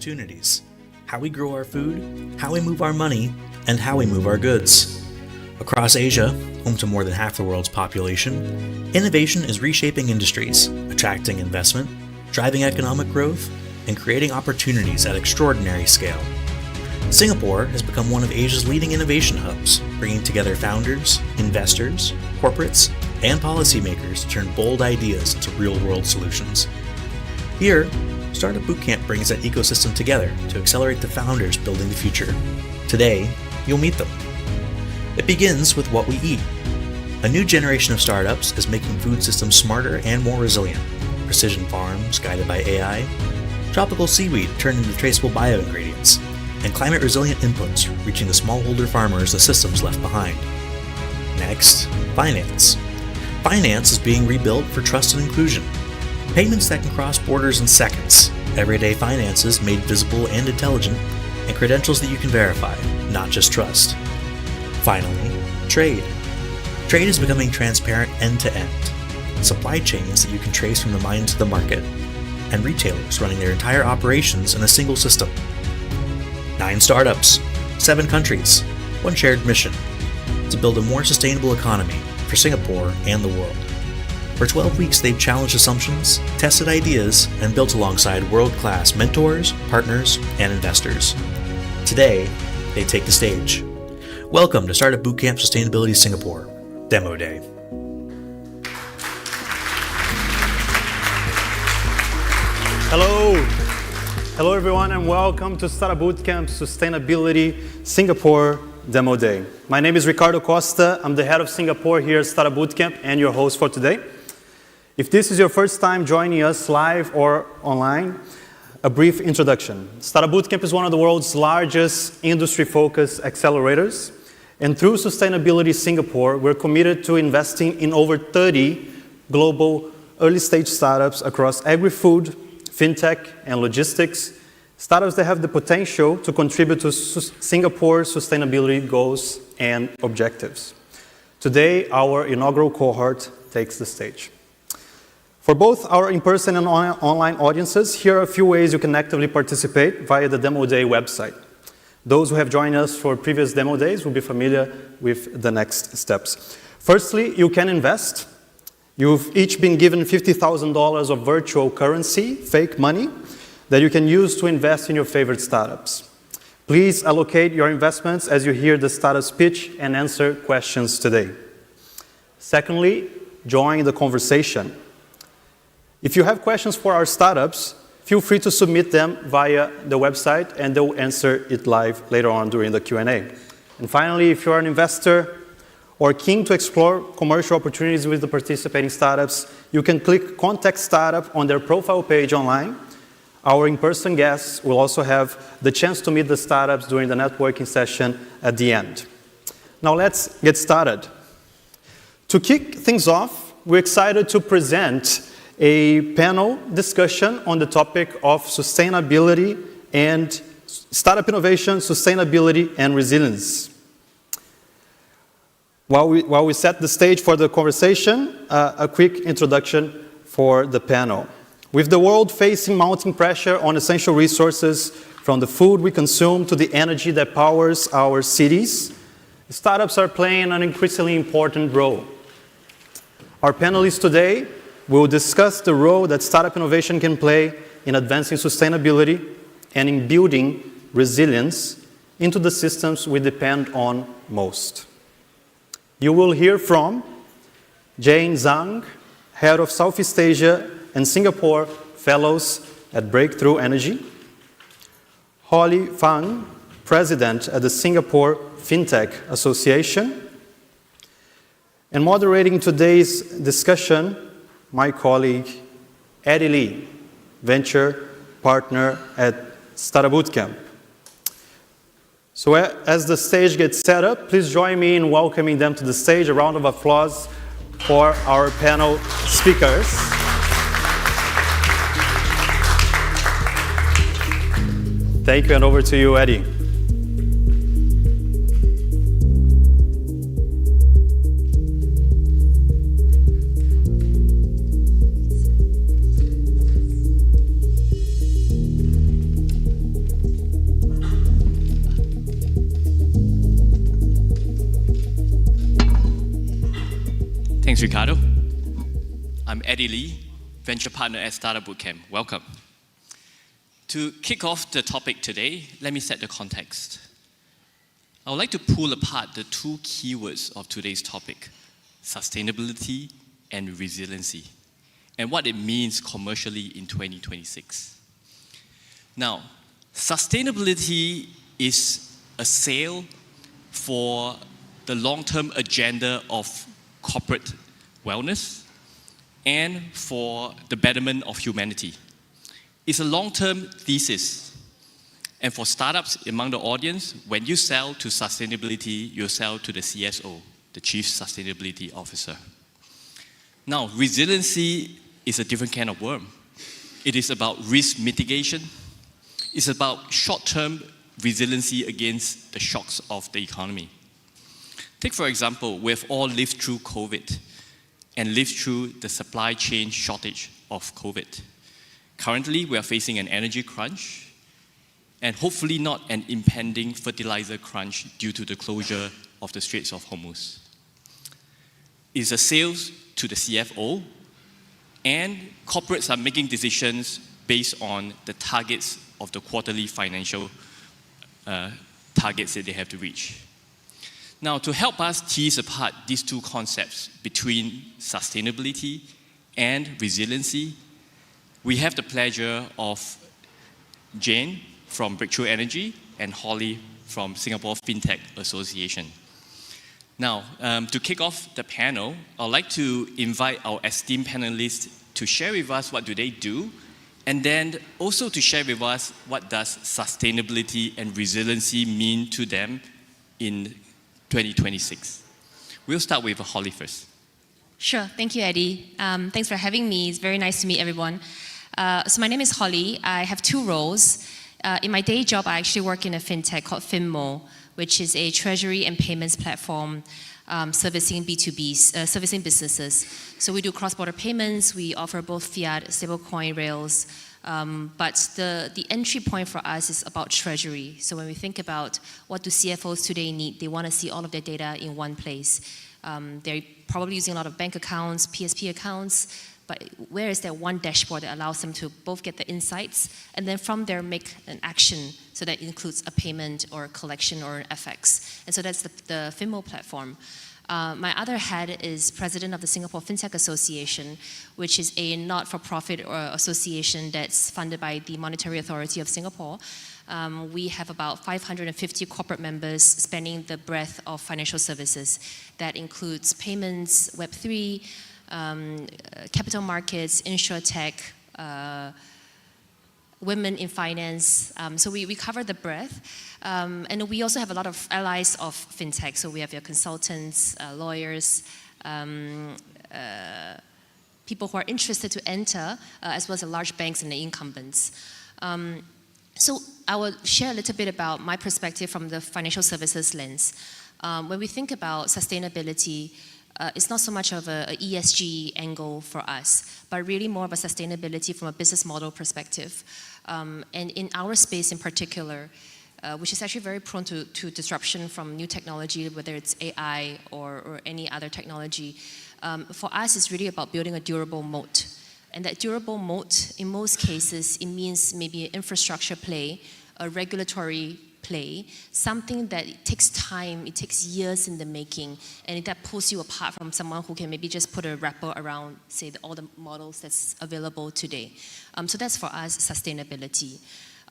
opportunities, how we grow our food, how we move our money, and how we move our goods. Across Asia, home to more than half the world's population, innovation is reshaping industries, attracting investment, driving economic growth, and creating opportunities at extraordinary scale. Singapore has become one of Asia's leading innovation hubs, bringing together founders, investors, corporates, and policymakers to turn bold ideas into real-world solutions. Here, Startupbootcamp brings that ecosystem together to accelerate the founders building the future. Today, you'll meet them. It begins with what we eat. A new generation of startups is making food systems smarter and more resilient. Precision farms guided by AI, tropical seaweed turned into traceable bioingredients, and climate-resilient inputs reaching the smallholder farmers the systems left behind. Next, finance. Finance is being rebuilt for trust and inclusion. Payments that can cross borders in seconds, everyday finances made visible and intelligent, and credentials that you can verify, not just trust. Finally, trade. Trade is becoming transparent end-to-end. Supply chains that you can trace from the mine to the market, and retailers running their entire operations in a single system. 9 startups, 7 countries, one shared mission: to build a more sustainable economy for Singapore and the world. For 12 weeks, they've challenged assumptions, tested ideas, and built alongside world-class mentors, partners, and investors. Today, they take the stage. Welcome to Startupbootcamp Sustainability Singapore, Demo Day. Hello everyone, and welcome to Startupbootcamp Sustainability Singapore Demo Day. My name is Ricardo Costa. I'm the head of Singapore here at Startupbootcamp and your host for today. If this is your first time joining us live or online, a brief introduction. Startupbootcamp is one of the world's largest industry-focused accelerators, and through Sustainability Singapore, we're committed to investing in over 30 global early-stage startups across agri-food, fintech, and logistics, startups that have the potential to contribute to Singapore's sustainability goals and objectives. Today, our inaugural cohort takes the stage. For both our in-person and online audiences, here are a few ways you can actively participate via the Demo Day website. Those who have joined us for previous Demo Days will be familiar with the next steps. Firstly, you can invest. You've each been given $50,000 of virtual currency, fake money, that you can use to invest in your favorite startups. Please allocate your investments as you hear the startup's pitch and answer questions today. Secondly, join the conversation. If you have questions for our startups, feel free to submit them via the website and they'll answer it live later on during the Q&A. And finally, if you're an investor or keen to explore commercial opportunities with the participating startups, you can click Contact Startup on their profile page online. Our in-person guests will also have the chance to meet the startups during the networking session at the end. Now let's get started. To kick things off, we're excited to present a panel discussion on the topic of sustainability and startup innovation, sustainability, and resilience. While we set the stage for the conversation, a quick introduction for the panel. With the world facing mounting pressure on essential resources, from the food we consume to the energy that powers our cities, startups are playing an increasingly important role. Our panelists today will discuss the role that startup innovation can play in advancing sustainability and in building resilience into the systems we depend on most. You will hear from Jane Zhang, Head of Southeast Asia and Singapore Fellows at Breakthrough Energy, Holly Fang, President at the Singapore FinTech Association, and moderating today's discussion, my colleague, Eddie Lee, Venture Partner at Startupbootcamp. So as the stage gets set up, please join me in welcoming them to the stage. A round of applause for our panel speakers. Thank you, and over to you, Eddie. Thanks, Ricardo. I'm Eddie Lee, Venture Partner at Startupbootcamp. Welcome. To kick off the topic today, let me set the context. I would like to pull apart the two keywords of today's topic, sustainability and resiliency, and what it means commercially in 2026. Now, sustainability is a sail for the long-term agenda of corporate wellness and for the betterment of humanity. It's a long-term thesis. And for startups among the audience, when you sell to sustainability, you sell to the CSO, the Chief Sustainability Officer. Now, resiliency is a different kind of worm. It is about risk mitigation. It's about short-term resiliency against the shocks of the economy. Take, for example, we have all lived through COVID and lived through the supply chain shortage of COVID. Currently, we are facing an energy crunch and hopefully not an impending fertilizer crunch due to the closure of the Straits of Hormuz. It's a sales to the CFO, and corporates are making decisions based on the targets of the quarterly financial targets that they have to reach. Now, to help us tease apart these two concepts between sustainability and resiliency, we have the pleasure of Jane from Breakthrough Energy and Holly from Singapore FinTech Association. Now, to kick off the panel, I'd like to invite our esteemed panelists to share with us what do they do, and then also to share with us what does sustainability and resiliency mean to them in 2026. We'll start with Holly first. Sure, thank you, Eddie. Thanks for having me. It's very nice to meet everyone. So my name is Holly. I have two roles. In my day job, I actually work in a fintech called Finmo, which is a treasury and payments platform servicing B2B, servicing businesses. So we do cross-border payments. We offer both fiat, stablecoin rails. But the entry point for us is about treasury. So when we think about what do CFOs today need, they want to see all of their data in one place. They're probably using a lot of bank accounts, PSP accounts, but where is that one dashboard that allows them to both get the insights and then from there make an action, so that includes a payment or a collection or an FX. And so that's the Finmo platform. My other hat is president of the Singapore FinTech Association, which is a not-for-profit association that's funded by the Monetary Authority of Singapore. We have about 550 corporate members spanning the breadth of financial services. That includes payments, Web3, capital markets, insurtech, women in finance. So we cover the breadth. And we also have a lot of allies of fintech. So we have your consultants, lawyers, people who are interested to enter, as well as the large banks and the incumbents. So I will share a little bit about my perspective from the financial services lens. When we think about sustainability, it's not so much of a ESG angle for us, but really more of a sustainability from a business model perspective. And in our space in particular, which is actually very prone to disruption from new technology, whether it's AI or any other technology, for us it's really about building a durable moat. And that durable moat, in most cases, it means maybe an infrastructure play, a regulatory play, something that it takes time, it takes years in the making, and that pulls you apart from someone who can maybe just put a wrapper around, say, all the models that's available today. So that's for us, sustainability.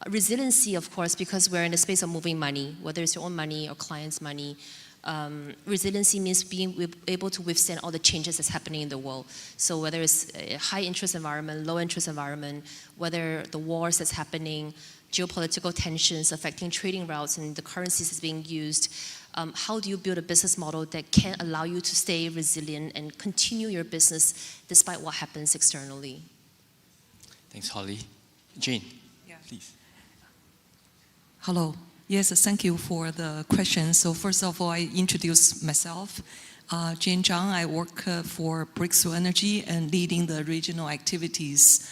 Resiliency, of course, because we're in the space of moving money, whether it's your own money or clients' money. Resiliency means being able to withstand all the changes that's happening in the world. So whether it's a high interest environment, low interest environment, whether the wars that's happening, geopolitical tensions affecting trading routes and the currencies that's being used, how do you build a business model that can allow you to stay resilient and continue your business despite what happens externally? Thanks, Holly. Jane, please. Hello. Yes, thank you for the question. So first of all, I introduce myself. Jane Zhang, I work for Breakthrough Energy and leading the regional activities.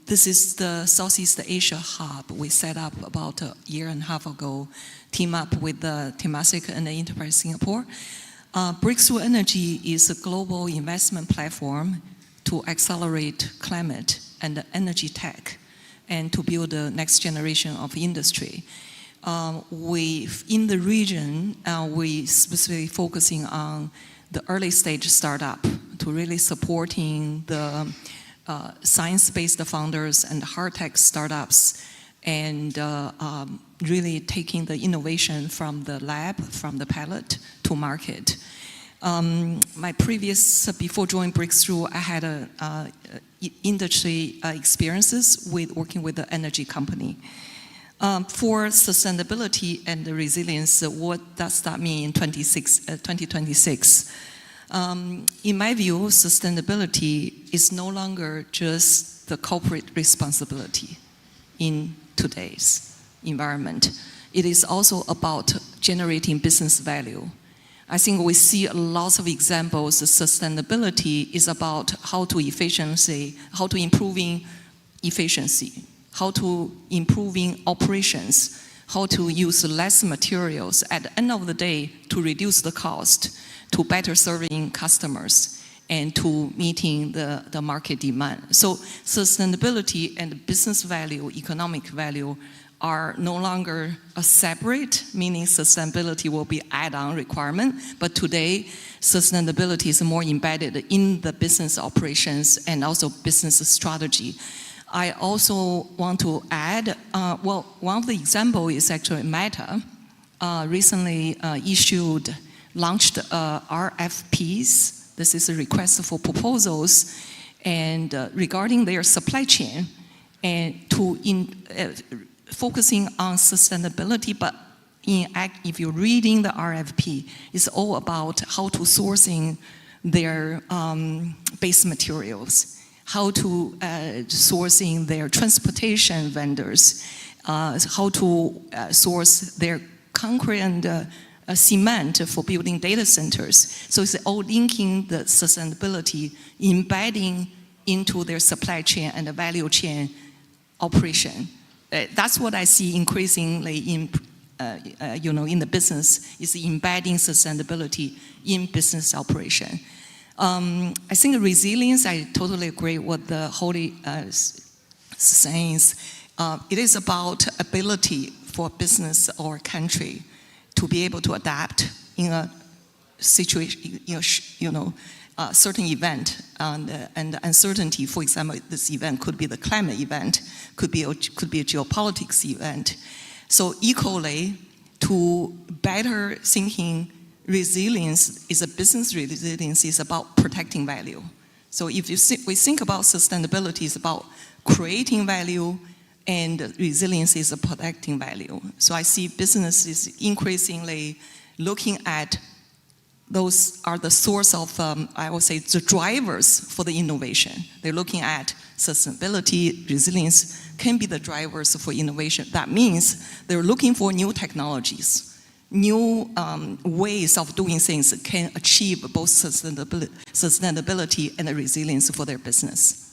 This is the Southeast Asia hub we set up about a year and a half ago, team up with the Temasek and the Enterprise Singapore. Breakthrough Energy is a global investment platform to accelerate climate and energy tech and to build the next generation of industry. In the region, we specifically focusing on the early stage startup to really supporting the science-based founders and hard tech startups and really taking the innovation from the lab, from the pilot to market. My previous, before joining Breakthrough, I had industry experiences with working with the energy company. For sustainability and the resilience, what does that mean in 2026? In my view, sustainability is no longer just the corporate responsibility in today's environment. It is also about generating business value. I think we see lots of examples. Sustainability is about how to improving efficiency, how to improving operations, how to use less materials at the end of the day to reduce the cost, to better serving customers, and to meeting the market demand. So sustainability and business value, economic value, are no longer a separate, meaning sustainability will be add-on requirement, but today sustainability is more embedded in the business operations and also business strategy. I also want to add, one of the examples is actually Meta recently launched RFPs. This is a request for proposals, and regarding their supply chain, and focusing on sustainability, but if you're reading the RFP, it's all about how to sourcing their base materials, how to sourcing their transportation vendors, how to source their concrete and cement for building data centers. So it's all linking the sustainability, embedding into their supply chain and the value chain operation. That's what I see increasingly in the business, is embedding sustainability in business operation. I think resilience, I totally agree with the Holly sayings. It is about ability for business or country to be able to adapt in a situation, certain event and uncertainty. For example, this event could be the climate event, could be a geopolitics event. So equally, to better thinking, resilience is a business resilience is about protecting value. So if we think about sustainability, it's about creating value, and resilience is protecting value. So I see businesses increasingly looking at those are the source of, I would say, the drivers for the innovation. They're looking at sustainability, resilience can be the drivers for innovation. That means they're looking for new technologies, new ways of doing things that can achieve both sustainability and resilience for their business.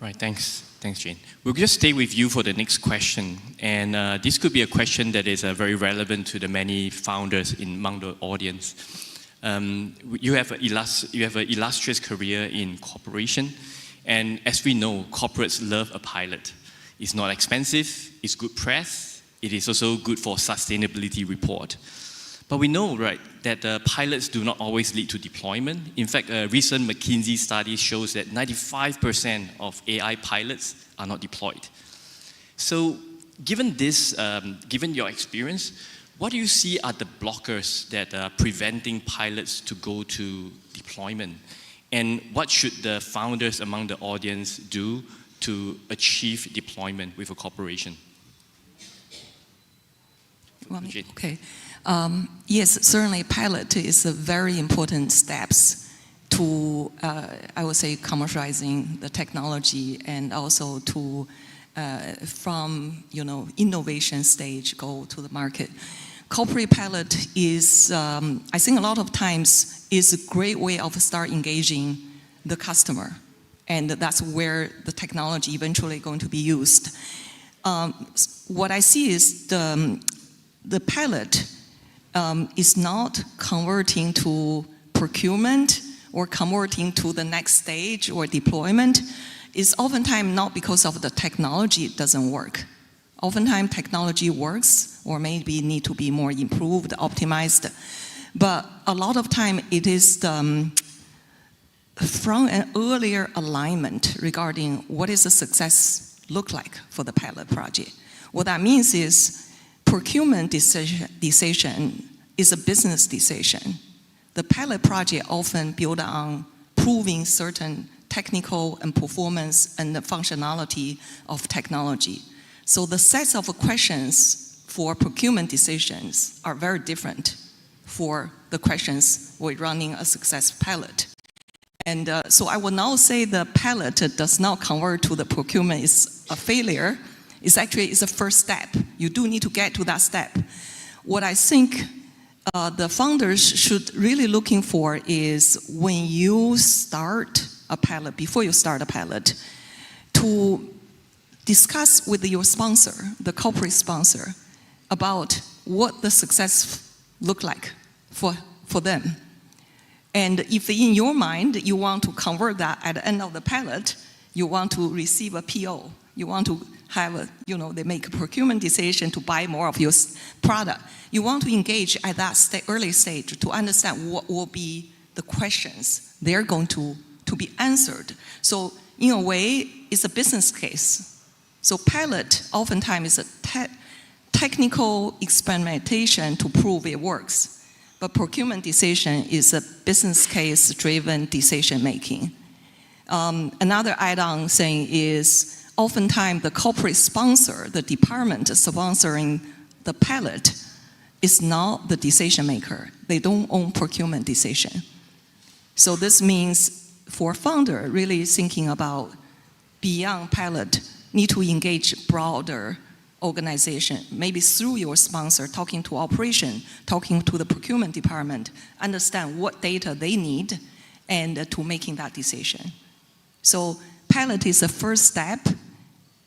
Right, thanks. Thanks, Jane. We'll just stay with you for the next question. And this could be a question that is very relevant to the many founders among the audience. You have an illustrious career in corporation. And as we know, corporates love a pilot. It's not expensive, it's good press, it is also good for sustainability report. But we know, right, that pilots do not always lead to deployment. In fact, a recent McKinsey study shows that 95% of AI pilots are not deployed. So given this, given your experience, what do you see are the blockers that are preventing pilots to go to deployment? And what should the founders among the audience do to achieve deployment with a corporation? Okay. Yes, certainly pilot is a very important steps to, I would say, commercializing the technology and also to, from, innovation stage, go to the market. Corporate pilot is, I think a lot of times, is a great way of start engaging the customer. And that's where the technology eventually going to be used. What I see is the pilot is not converting to procurement or converting to the next stage or deployment is oftentimes not because of the technology doesn't work. Oftentimes technology works or maybe need to be more improved, optimized. But a lot of time it is from an earlier alignment regarding what is the success look like for the pilot project. What that means is procurement decision is a business decision. The pilot project often build on proving certain technical and performance and the functionality of technology. So the sets of questions for procurement decisions are very different for the questions we're running a success pilot. And so I will now say the pilot does not convert to the procurement is a failure. It's actually a first step. You do need to get to that step. What I think the founders should really looking for is when you start a pilot, before you start a pilot, to discuss with your sponsor, the corporate sponsor, about what the success look like for them. And if in your mind you want to convert that at the end of the pilot, you want to receive a PO, you want to have they make a procurement decision to buy more of your product. You want to engage at that early stage to understand what will be the questions they're going to be answered. So in a way, it's a business case. So pilot oftentimes is a technical experimentation to prove it works. But procurement decision is a business case driven decision making. Another add-on thing is oftentimes the corporate sponsor, the department sponsoring the pilot, is not the decision maker. They don't own procurement decision. So this means for founder really thinking about beyond pilot, need to engage broader organization, maybe through your sponsor, talking to operation, talking to the procurement department, understand what data they need and to making that decision. So pilot is the first step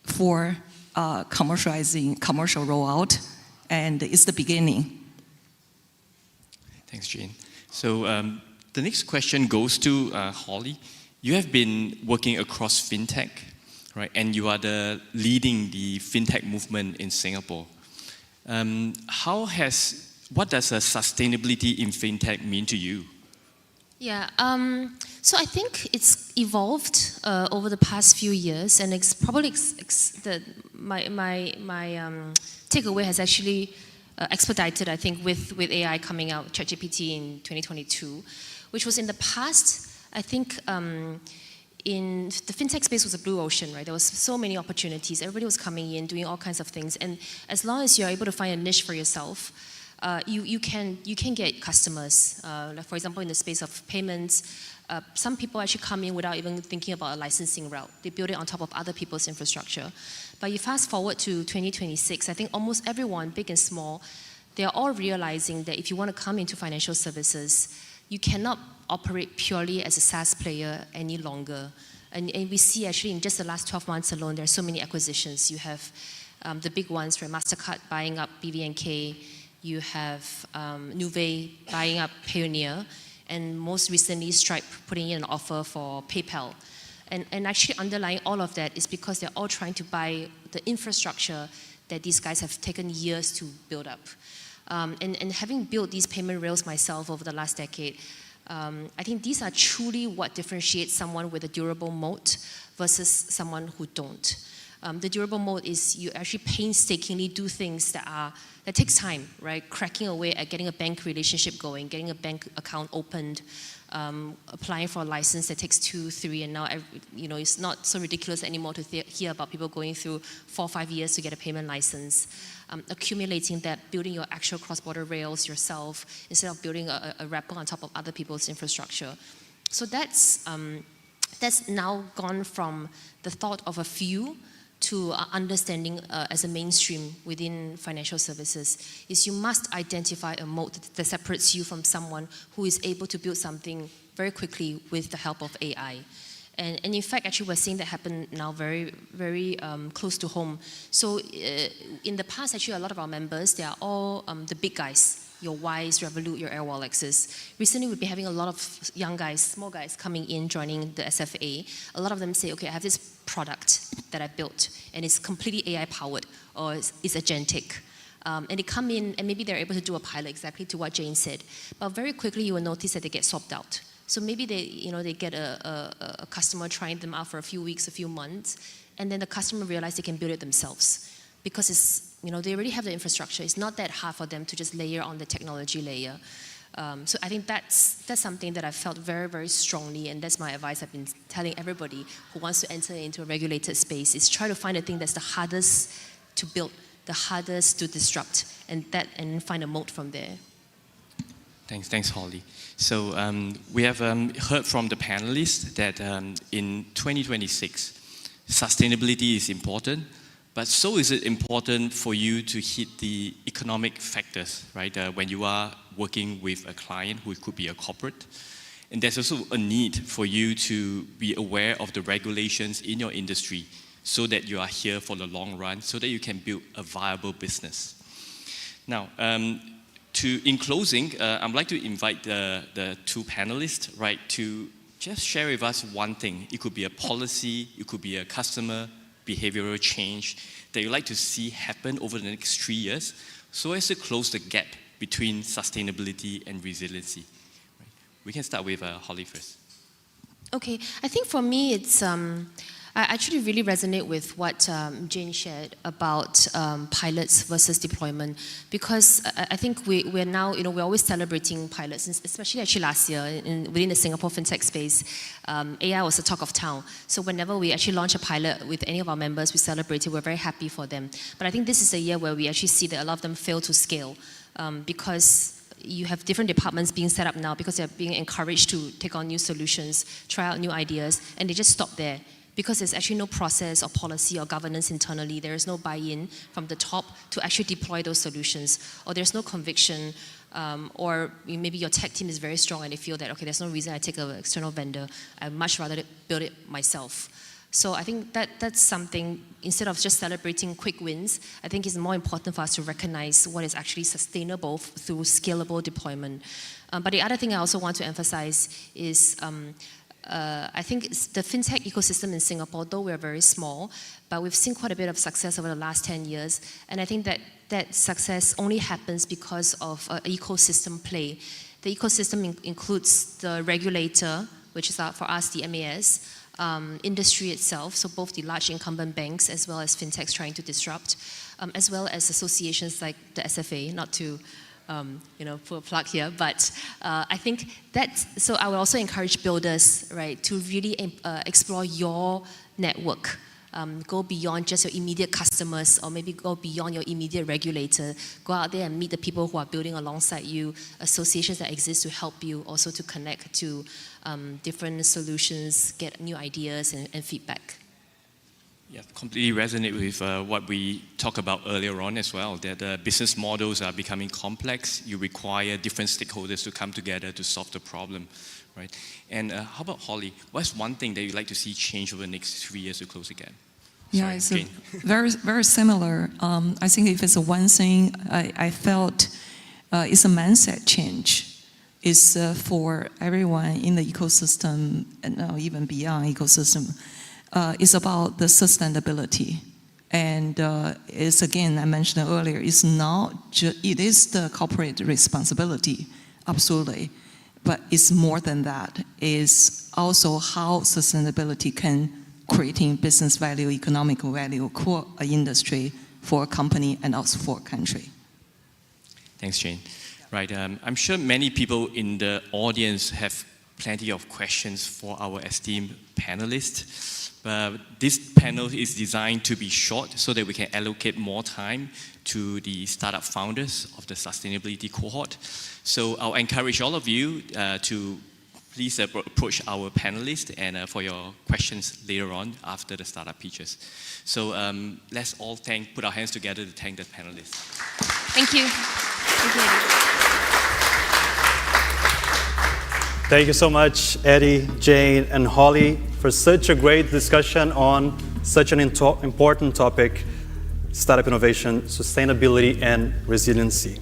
for commercializing, commercial rollout, and it's the beginning. Thanks, Jane. So the next question goes to Holly. You have been working across fintech, right? And you are leading the fintech movement in Singapore. What does sustainability in fintech mean to you? Yeah, so I think it's evolved over the past few years, and it's probably my takeaway has actually expedited, I think, with AI coming out, ChatGPT in 2022, which was in the past, I think, in the fintech space was a blue ocean, right? There was so many opportunities. Everybody was coming in, doing all kinds of things, and as long as you're able to find a niche for yourself, you can get customers. Like for example, in the space of payments, some people actually come in without even thinking about a licensing route. They build it on top of other people's infrastructure. But you fast forward to 2026, I think almost everyone, big and small, they are all realizing that if you want to come into financial services, you cannot operate purely as a SaaS player any longer. And we see actually in just the last 12 months alone, there are so many acquisitions. You have the big ones, right? MasterCard buying up BVNK. You have Nuvei buying up Payoneer, and most recently Stripe putting in an offer for PayPal. And actually underlying all of that is because they're all trying to buy the infrastructure that these guys have taken years to build up. And having built these payment rails myself over the last decade, I think these are truly what differentiates someone with a durable moat versus someone who don't. The durable moat is you actually painstakingly do things that takes time, right? Cracking away at getting a bank relationship going, getting a bank account opened, applying for a license that takes 2, 3, and now it's not so ridiculous anymore to hear about people going through 4 or 5 years to get a payment license. Accumulating that, building your actual cross-border rails yourself instead of building a wrapper on top of other people's infrastructure. So that's now gone from the thought of a few to understanding as a mainstream within financial services is you must identify a moat that separates you from someone who is able to build something very quickly with the help of AI. And in fact, actually, we're seeing that happen now very, very close to home. So in the past, actually, a lot of our members, they are all the big guys. your Wise, Revolut, your Airwallexes. Recently, we've been having a lot of young guys, small guys coming in, joining the SFA. A lot of them say, okay, I have this product that I built, and it's completely AI-powered, or it's agentic. And they come in, and maybe they're able to do a pilot, exactly to what Jane said. But very quickly, you will notice that they get swapped out. So maybe they get a customer trying them out for a few weeks, a few months, and then the customer realizes they can build it themselves. Because it's, they already have the infrastructure. It's not that hard for them to just layer on the technology layer. So I think that's something that I felt very, very strongly, and that's my advice I've been telling everybody who wants to enter into a regulated space, is try to find a thing that's the hardest to build, the hardest to disrupt, and find a moat from there. Thanks, Holly. So we have heard from the panelists that in 2026, sustainability is important, but so is it important for you to hit the economic factors, right? When you are working with a client who could be a corporate. And there's also a need for you to be aware of the regulations in your industry so that you are here for the long run, so that you can build a viable business. Now, in closing, I'd like to invite the two panelists, right, to just share with us one thing. It could be a policy, it could be a customer behavioral change that you'd like to see happen over the next 3 years, so as to close the gap between sustainability and resiliency. Right. We can start with Holly first. Okay, I think for me, it's I actually really resonate with what Jane shared about pilots versus deployment, because I think we're now, we're always celebrating pilots, especially actually last year within the Singapore fintech space. AI was the talk of town. So whenever we actually launch a pilot with any of our members, we celebrate it. We're very happy for them. But I think this is a year where we actually see that a lot of them fail to scale because you have different departments being set up now because they're being encouraged to take on new solutions, try out new ideas, and they just stop there. Because there's actually no process or policy or governance internally. There is no buy-in from the top to actually deploy those solutions. Or there's no conviction, or maybe your tech team is very strong and they feel that, okay, there's no reason I take an external vendor. I'd much rather build it myself. So I think that's something, instead of just celebrating quick wins, I think it's more important for us to recognize what is actually sustainable through scalable deployment. But the other thing I also want to emphasize is I think the fintech ecosystem in Singapore, though we're very small, but we've seen quite a bit of success over the last 10 years. And I think that success only happens because of an ecosystem play. The ecosystem includes the regulator, which is for us the MAS, industry itself, so both the large incumbent banks as well as fintechs trying to disrupt, as well as associations like the SFA, not to put a plug here, but I think so I would also encourage builders, right, to really explore your network. Go beyond just your immediate customers, or maybe go beyond your immediate regulator. Go out there and meet the people who are building alongside you, associations that exist to help you, also to connect to different solutions, get new ideas and feedback. Yeah, completely resonate with what we talked about earlier on as well, that business models are becoming complex. You require different stakeholders to come together to solve the problem, right? And how about Holly? What's one thing that you'd like to see change over the next 3 years to close the gap? Yeah, it's very, very similar. I think if it's one thing I felt it's a mindset change. It's for everyone in the ecosystem and even beyond ecosystem. It's about the sustainability, and it's, again, I mentioned earlier, it's not it is the corporate responsibility, absolutely, but it's more than that. It's also how sustainability can creating business value, economic value for an industry, for a company, and also for a country. Thanks, Jane. Right, I'm sure many people in the audience have plenty of questions for our esteemed panelists. This panel is designed to be short so that we can allocate more time to the startup founders of the sustainability cohort. So I'll encourage all of you to please approach our panelists and for your questions later on after the startup pitches. So let's all put our hands together to thank the panelists. Thank you. Thank you. Thank you so much, Eddie, Jane, and Holly, for such a great discussion on such an important topic, startup innovation, sustainability, and resiliency.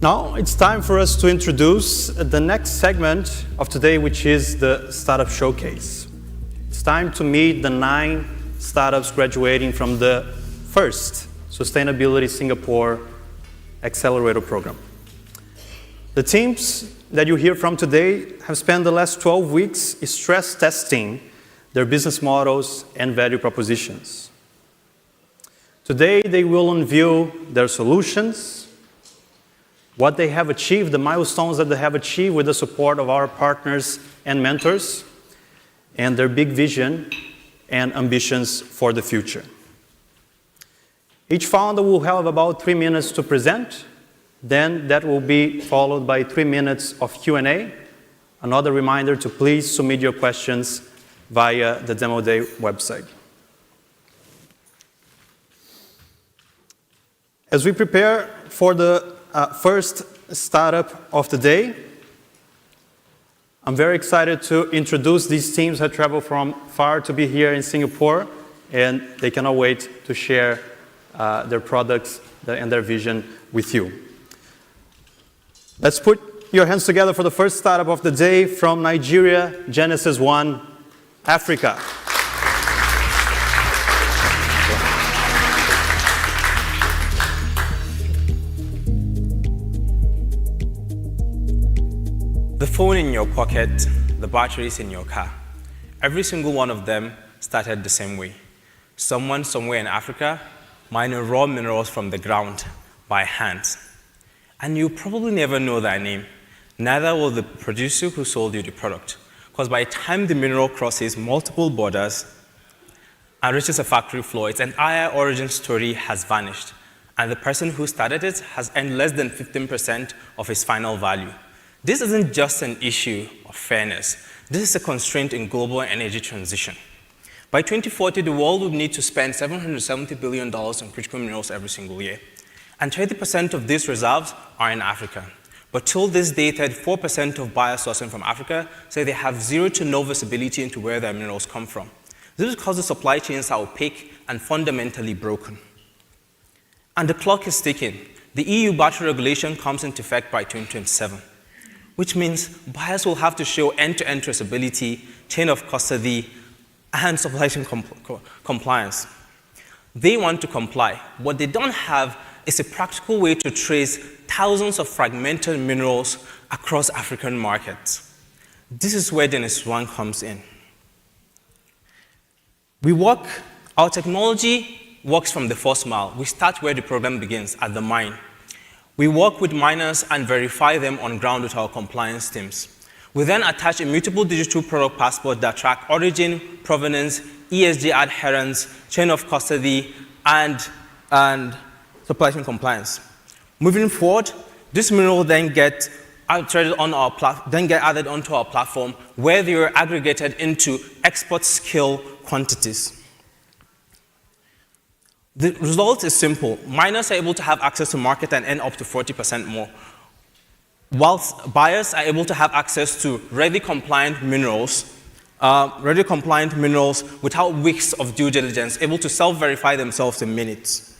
Now it's time for us to introduce the next segment of today, which is the Startup Showcase. It's time to meet the 9 startups graduating from the first Sustainability Singapore Accelerator Program. The teams that you hear from today have spent the last 12 weeks stress testing their business models and value propositions. Today, they will unveil their solutions, what they have achieved, the milestones that they have achieved with the support of our partners and mentors, and their big vision and ambitions for the future. Each founder will have about 3 minutes to present. Then that will be followed by 3 minutes of Q&A. Another reminder to please submit your questions via the Demo Day website. As we prepare for the first startup of the day, I'm very excited to introduce these teams that travel from far to be here in Singapore, and they cannot wait to share their products and their vision with you. Let's put your hands together for the first startup of the day from Nigeria, Genesis One, Africa. The phone in your pocket, the batteries in your car. Every single one of them started the same way. Someone somewhere in Africa mining raw minerals from the ground by hand. And you probably never know their name. Neither will the producer who sold you the product. Because by the time the mineral crosses multiple borders and reaches a factory floor, its entire origin story has vanished. And the person who started it has earned less than 15% of its final value. This isn't just an issue of fairness. This is a constraint in global energy transition. By 2040, the world would need to spend $770 billion on critical minerals every single year. And 30% of these reserves are in Africa. But till this day, 34% of buyers sourcing from Africa say they have zero to no visibility into where their minerals come from. This is because the supply chains are opaque and fundamentally broken. And the clock is ticking. The EU battery regulation comes into effect by 2027, which means buyers will have to show end-to-end traceability, chain of custody, and supply chain compliance. They want to comply. What they don't have is a practical way to trace thousands of fragmented minerals across African markets. This is where Genesis One comes in. Our technology works from the first mile. We start where the program begins, at the mine. We work with miners and verify them on ground with our compliance teams. We then attach immutable digital product passports that track origin, provenance, ESG adherence, chain of custody, and supply chain compliance. Moving forward, this mineral then get added onto our platform, where they are aggregated into export scale quantities. The result is simple. Miners are able to have access to market and earn up to 40% more, whilst buyers are able to have access to ready compliant minerals without weeks of due diligence, able to self-verify themselves in minutes.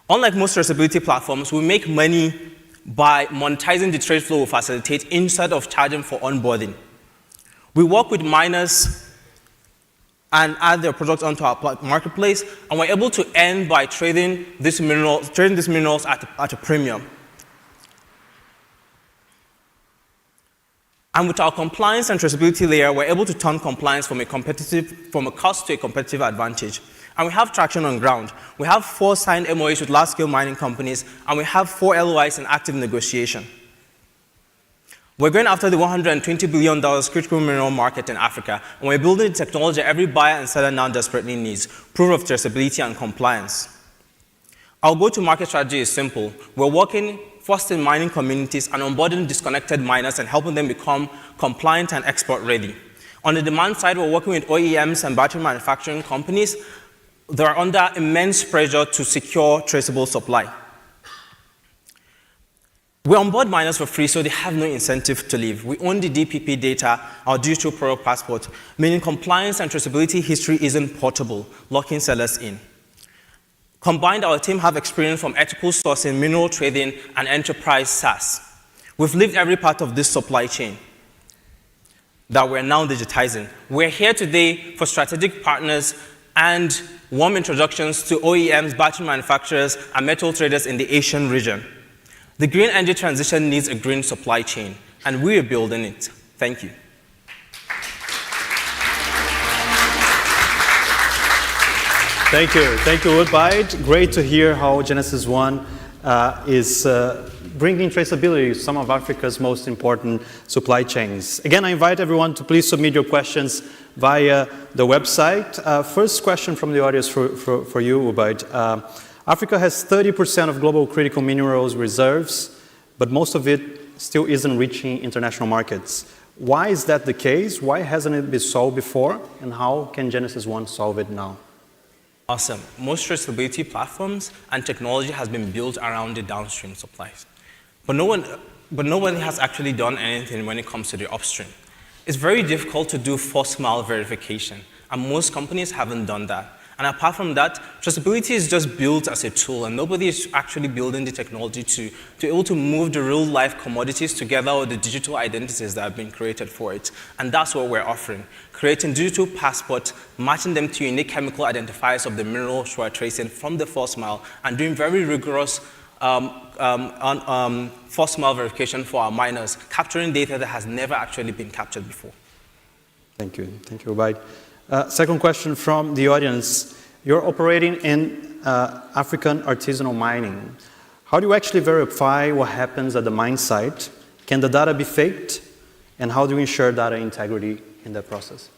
Unlike most traceability platforms, we make money by monetizing the trade flow we facilitate instead of charging for onboarding. We work with miners and add their products onto our marketplace, and we're able to earn by trading these minerals at a premium. And with our compliance and traceability layer, we're able to turn compliance from a cost to a competitive advantage. And we have traction on ground. We have 4 signed MOAs with large-scale mining companies, and we have 4 LOIs in active negotiation. We're going after the $120 billion critical mineral market in Africa, and we're building the technology every buyer and seller now desperately needs, proof of traceability and compliance. Our go-to-market strategy is simple. We're working first in mining communities and onboarding disconnected miners and helping them become compliant and export-ready. On the demand side, we're working with OEMs and battery manufacturing companies that are under immense pressure to secure traceable supply. We onboard miners for free, so they have no incentive to leave. We own the DPP data, our digital product passport, meaning compliance and traceability history isn't portable, locking sellers in. Combined, our team have experience from ethical sourcing, mineral trading, and enterprise SaaS. We've lived every part of this supply chain that we're now digitizing. We're here today for strategic partners and warm introductions to OEMs, battery manufacturers, and metal traders in the Asian region. The green energy transition needs a green supply chain, and we are building it. Thank you. Thank you, Woodbite. Great to hear how Genesis One is bringing traceability to some of Africa's most important supply chains. Again, I invite everyone to please submit your questions via the website. First question from the audience for you, Woodbite. Africa has 30% of global critical minerals reserves, but most of it still isn't reaching international markets. Why is that the case? Why hasn't it been solved before? And how can Genesis One solve it now? Awesome. Most traceability platforms and technology has been built around the downstream supplies. But no one has actually done anything when it comes to the upstream. It's very difficult to do first mile verification, and most companies haven't done that. And apart from that, traceability is just built as a tool, and nobody is actually building the technology to be able to move the real life commodities together with the digital identities that have been created for it. And that's what we're offering. Creating digital passports, matching them to unique chemical identifiers of the minerals we are tracing from the first mile, and doing very rigorous first mile verification for our miners, capturing data that has never actually been captured before. Thank you, Ubaid. Second question from the audience. You're operating in African artisanal mining. How do you actually verify what happens at the mine site? Can the data be faked? And how do you ensure data integrity in that process?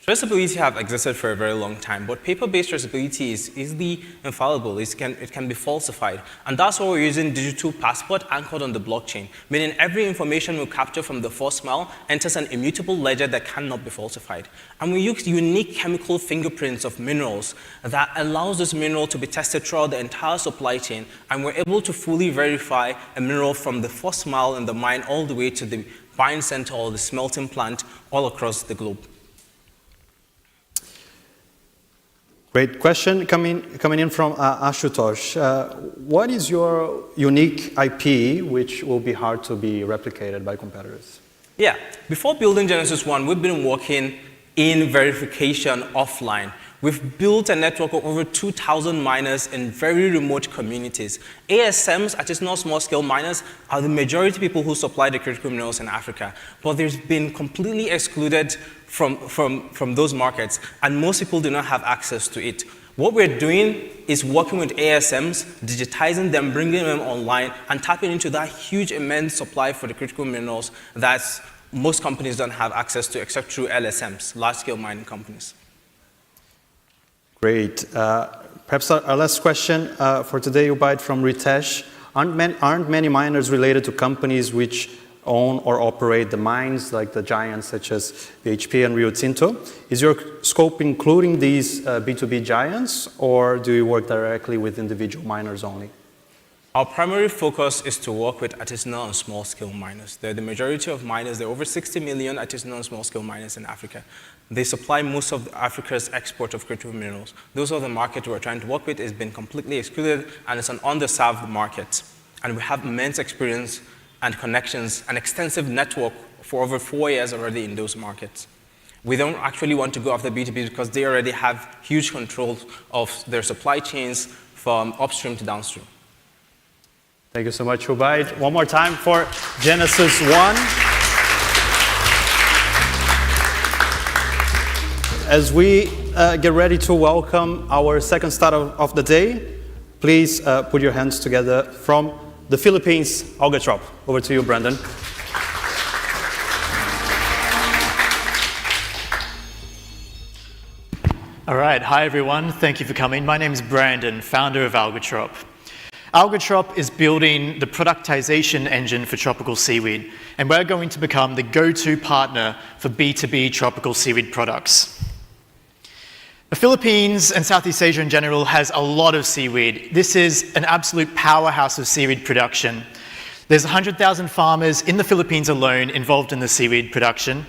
Traceability have existed for a very long time, but paper-based traceability is easily infallible. It can be falsified. And that's why we're using digital passport anchored on the blockchain, meaning every information we capture from the first mile enters an immutable ledger that cannot be falsified. And we use unique chemical fingerprints of minerals that allows this mineral to be tested throughout the entire supply chain, and we're able to fully verify a mineral from the first mile in the mine all the way to the buying center or the smelting plant all across the globe. Great question coming in from Ashutosh. What is your unique IP which will be hard to be replicated by competitors? Yeah, before building Genesis One, we've been working in verification offline. We've built a network of over 2,000 miners in very remote communities. ASMs, artisanal small-scale miners, are the majority of people who supply the critical minerals in Africa. But there's been completely excluded from those markets, and most people do not have access to it. What we're doing is working with ASMs, digitizing them, bringing them online, and tapping into that huge, immense supply for the critical minerals that most companies don't have access to except through LSMs, large-scale mining companies. Great. Perhaps our last question for today, Ubaid, from Ritesh. Aren't many miners related to companies which own or operate the mines, like the giants such as BHP and Rio Tinto? Is your scope including these B2B giants, or do you work directly with individual miners only? Our primary focus is to work with artisanal and small-scale miners. They're the majority of miners. There are over 60 million artisanal and small-scale miners in Africa. They supply most of Africa's export of critical minerals. Those are the market we're trying to work with. It's been completely excluded, and it's an underserved market. And we have immense experience and connections, an extensive network for over 4 years already in those markets. We don't actually want to go after B2B because they already have huge control of their supply chains from upstream to downstream. Thank you so much, Ubaid. One more time for Genesis One. As we get ready to welcome our second startup of the day, please put your hands together from the Philippines, Algatrop. Over to you, Brandon. All right, hi everyone, thank you for coming. My name is Brandon, founder of Algatrop. Algatrop is building the productization engine for tropical seaweed, and we're going to become the go-to partner for B2B tropical seaweed products. The Philippines and Southeast Asia in general has a lot of seaweed. This is an absolute powerhouse of seaweed production. There's 100,000 farmers in the Philippines alone involved in the seaweed production,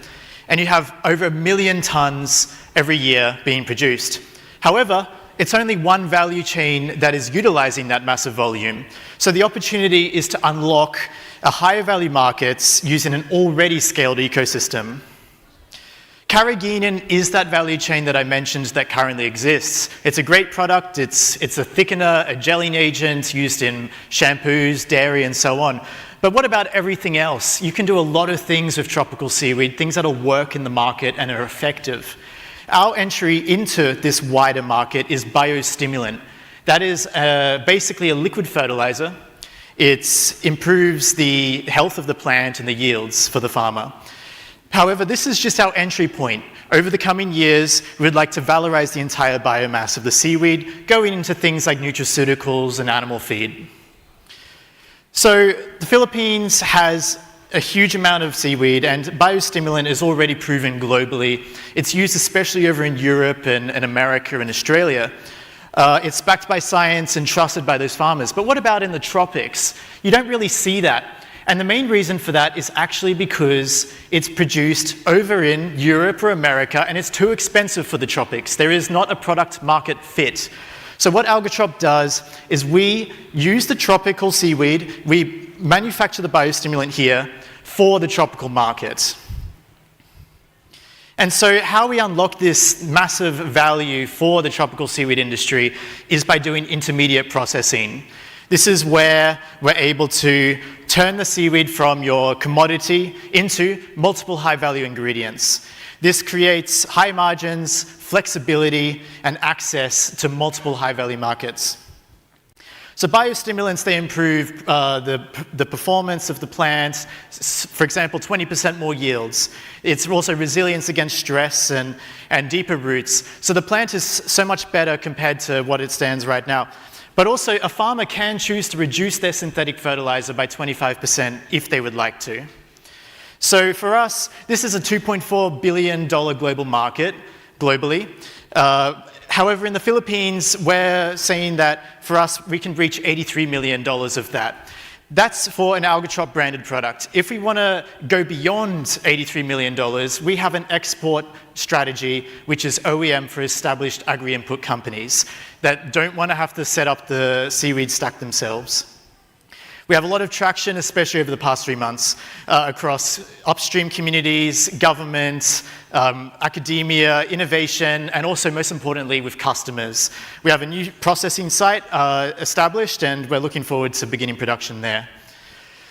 and you have over 1 million tons every year being produced. However, it's only one value chain that is utilizing that massive volume. So the opportunity is to unlock a higher value markets using an already scaled ecosystem. Carrageenan is that value chain that I mentioned that currently exists. It's a great product. It's a thickener, a gelling agent used in shampoos, dairy, and so on. But what about everything else? You can do a lot of things with tropical seaweed, things that'll work in the market and are effective. Our entry into this wider market is biostimulant. That is basically a liquid fertilizer. It improves the health of the plant and the yields for the farmer. However, this is just our entry point. Over the coming years, we'd like to valorize the entire biomass of the seaweed, going into things like nutraceuticals and animal feed. So the Philippines has a huge amount of seaweed, and biostimulant is already proven globally. It's used especially over in Europe and America and Australia. It's backed by science and trusted by those farmers. But what about in the tropics? You don't really see that. And the main reason for that is actually because it's produced over in Europe or America, and it's too expensive for the tropics. There is not a product market fit. So what Algatrop does is we use the tropical seaweed, we manufacture the biostimulant here for the tropical market. And so how we unlock this massive value for the tropical seaweed industry is by doing intermediate processing. This is where we're able to turn the seaweed from your commodity into multiple high-value ingredients. This creates high margins, flexibility, and access to multiple high-value markets. So biostimulants, they improve the performance of the plant, for example, 20% more yields. It's also resilience against stress and deeper roots. So the plant is so much better compared to what it stands right now. But also, a farmer can choose to reduce their synthetic fertilizer by 25% if they would like to. So for us, this is a $2.4 billion global market, globally. However, in the Philippines, we're saying that for us, we can reach $83 million of that. That's for an Algatrop branded product. If we want to go beyond $83 million, we have an export strategy, which is OEM for established agri-input companies that don't want to have to set up the seaweed stack themselves. We have a lot of traction, especially over the past 3 months, across upstream communities, government, academia, innovation, and also, most importantly, with customers. We have a new processing site established, and we're looking forward to beginning production there.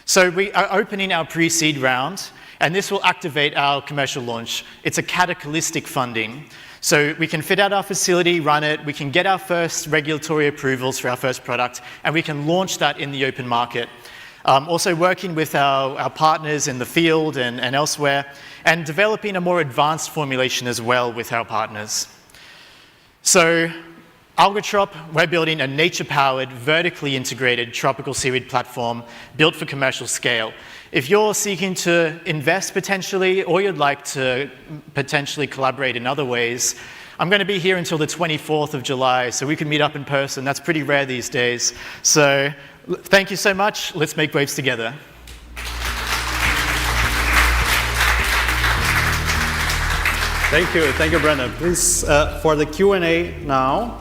So we are opening our pre-seed round, and this will activate our commercial launch. It's a catalytic funding. So we can fit out our facility, run it, we can get our first regulatory approvals for our first product, and we can launch that in the open market. Also working with our partners in the field and elsewhere, and developing a more advanced formulation as well with our partners. So Algatrop, we're building a nature-powered, vertically integrated tropical seaweed platform built for commercial scale. If you're seeking to invest potentially, or you'd like to potentially collaborate in other ways, I'm going to be here until the 24th of July, so we can meet up in person. That's pretty rare these days. So thank you so much. Let's make waves together. Thank you, Brandon. Please, for the Q&A now.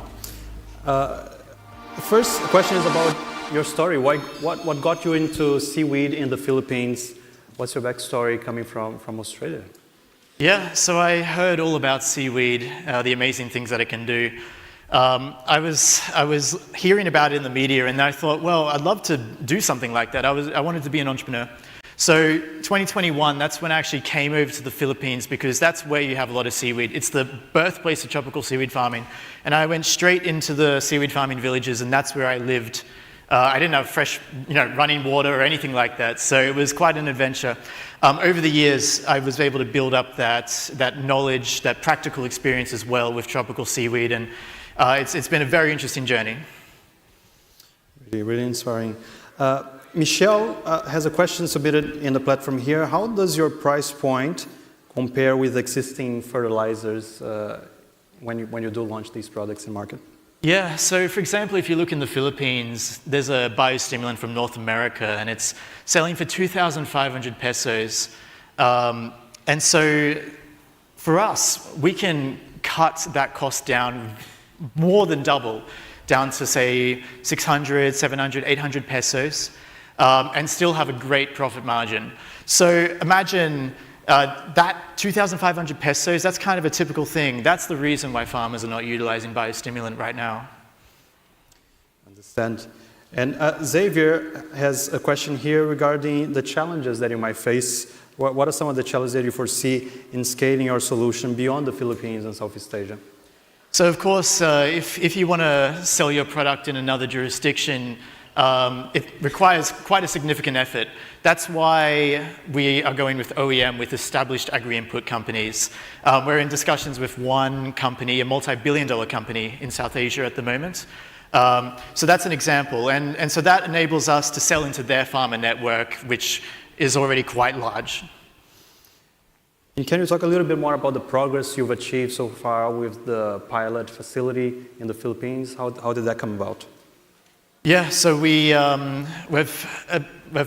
The first question is about your story. What got you into seaweed in the Philippines? What's your backstory coming from Australia? Yeah, so I heard all about seaweed, the amazing things that it can do. I was hearing about it in the media, and I thought, well, I'd love to do something like that. I wanted to be an entrepreneur. So 2021, that's when I actually came over to the Philippines, because that's where you have a lot of seaweed. It's the birthplace of tropical seaweed farming. And I went straight into the seaweed farming villages, and that's where I lived. I didn't have fresh, running water or anything like that, so it was quite an adventure. Over the years, I was able to build up that knowledge, that practical experience as well with tropical seaweed, and it's been a very interesting journey. Really inspiring. Michelle has a question submitted in the platform here. How does your price point compare with existing fertilizers when you do launch these products in market? Yeah, so for example, if you look in the Philippines, there's a biostimulant from North America, and it's selling for 2,500 pesos. And so for us, we can cut that cost down more than double, down to say 600, 700, 800 pesos, and still have a great profit margin. So imagine that 2,500 pesos, that's kind of a typical thing. That's the reason why farmers are not utilizing biostimulant right now. Understand. And Xavier has a question here regarding the challenges that you might face. What are some of the challenges that you foresee in scaling your solution beyond the Philippines and Southeast Asia? So of course, if you want to sell your product in another jurisdiction, it requires quite a significant effort. That's why we are going with OEM, with established agri-input companies. We're in discussions with one company, a multi-billion-dollar company in South Asia at the moment. So that's an example. And so that enables us to sell into their farmer network, which is already quite large. And can you talk a little bit more about the progress you've achieved so far with the pilot facility in the Philippines? How did that come about? Yeah, so we've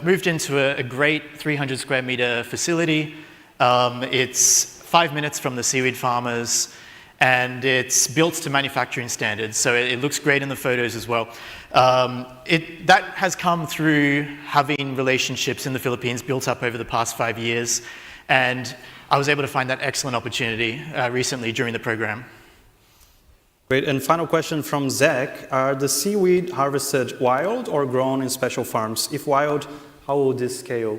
moved into a great 300 square meter facility. It's 5 minutes from the seaweed farmers, and it's built to manufacturing standards, so it looks great in the photos as well. That has come through having relationships in the Philippines built up over the past 5 years, and I was able to find that excellent opportunity recently during the program. Great, and final question from Zach. Are the seaweed harvested wild or grown in special farms? If wild, how will this scale?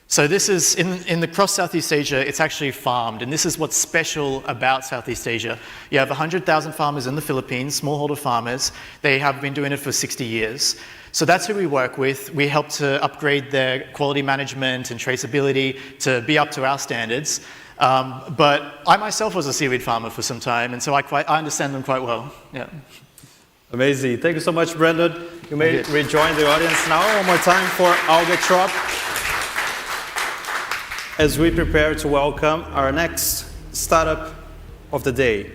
So this is, in the cross Southeast Asia, it's actually farmed, and this is what's special about Southeast Asia. You have 100,000 farmers in the Philippines, smallholder farmers. They have been doing it for 60 years. So that's who we work with. We help to upgrade their quality management and traceability to be up to our standards. But I myself was a seaweed farmer for some time, and so I understand them quite well. Yeah. Amazing. Thank you so much, Brandon. You may rejoin the audience now. One more time for Algatrop, as we prepare to welcome our next startup of the day.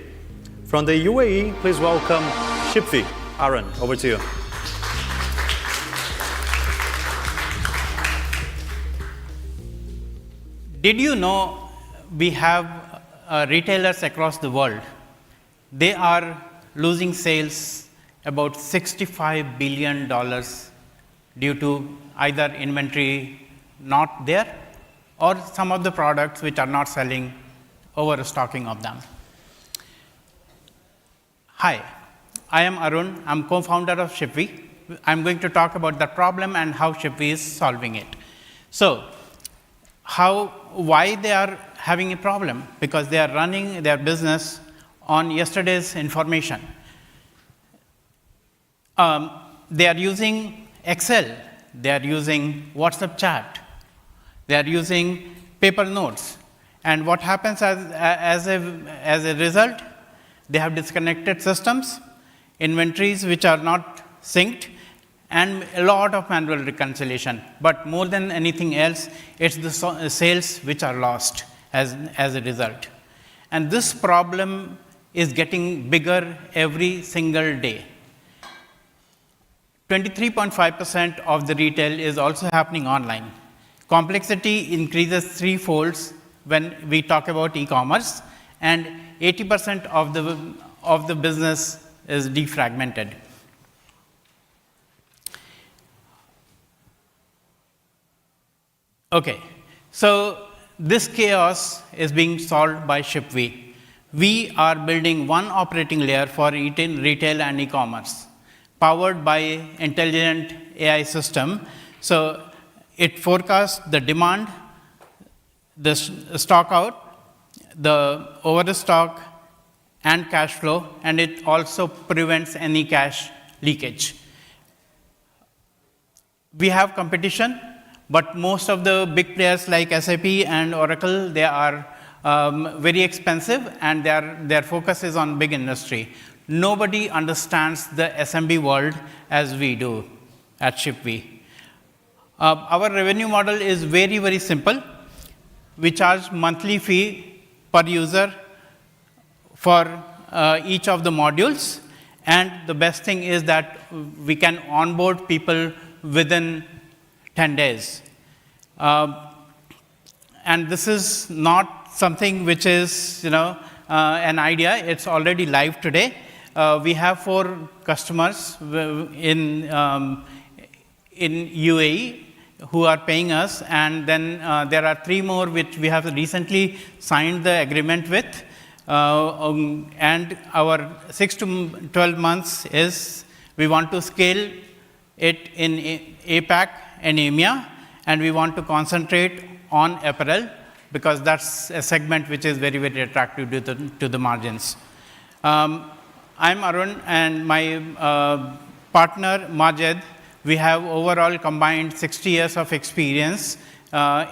From the UAE, please welcome Shipfi. Aaron, over to you. Did you know we have retailers across the world? They are losing sales about $65 billion due to either inventory not there or some of the products which are not selling, overstocking of them. Hi, I am Arun. I'm co-founder of Shipfi. I'm going to talk about the problem and how Shipfi is solving it. So, why they are having a problem? Because they are running their business on yesterday's information. They are using Excel. They are using WhatsApp chat. They are using paper notes. And what happens as a result? They have disconnected systems, inventories which are not synced, and a lot of manual reconciliation. But more than anything else, it's the sales which are lost as a result. And this problem is getting bigger every single day. 23.5% of the retail is also happening online. Complexity increases threefolds when we talk about e-commerce, and 80% of the business is defragmented. Okay, so this chaos is being solved by Shipfi. We are building one operating layer for retail and e-commerce, powered by intelligent AI system. So it forecasts the demand, the stock out, the overstock, and cash flow, and it also prevents any cash leakage. We have competition, but most of the big players like SAP and Oracle, they are very expensive, and their focus is on big industry. Nobody understands the SMB world as we do at Shipfi. Our revenue model is very, very simple. We charge monthly fee per user for each of the modules, and the best thing is that we can onboard people within 10 days. And this is not something which is, an idea. It's already live today. we have 4 customers in UAE who are paying us, and then there are 3 more which we have recently signed the agreement with. And our 6 to 12 months is we want to scale it in APAC and EMEA, and we want to concentrate on apparel because that's a segment which is very, very attractive to the margins. I'm Arun, and my partner Majed. We have overall combined 60 years of experience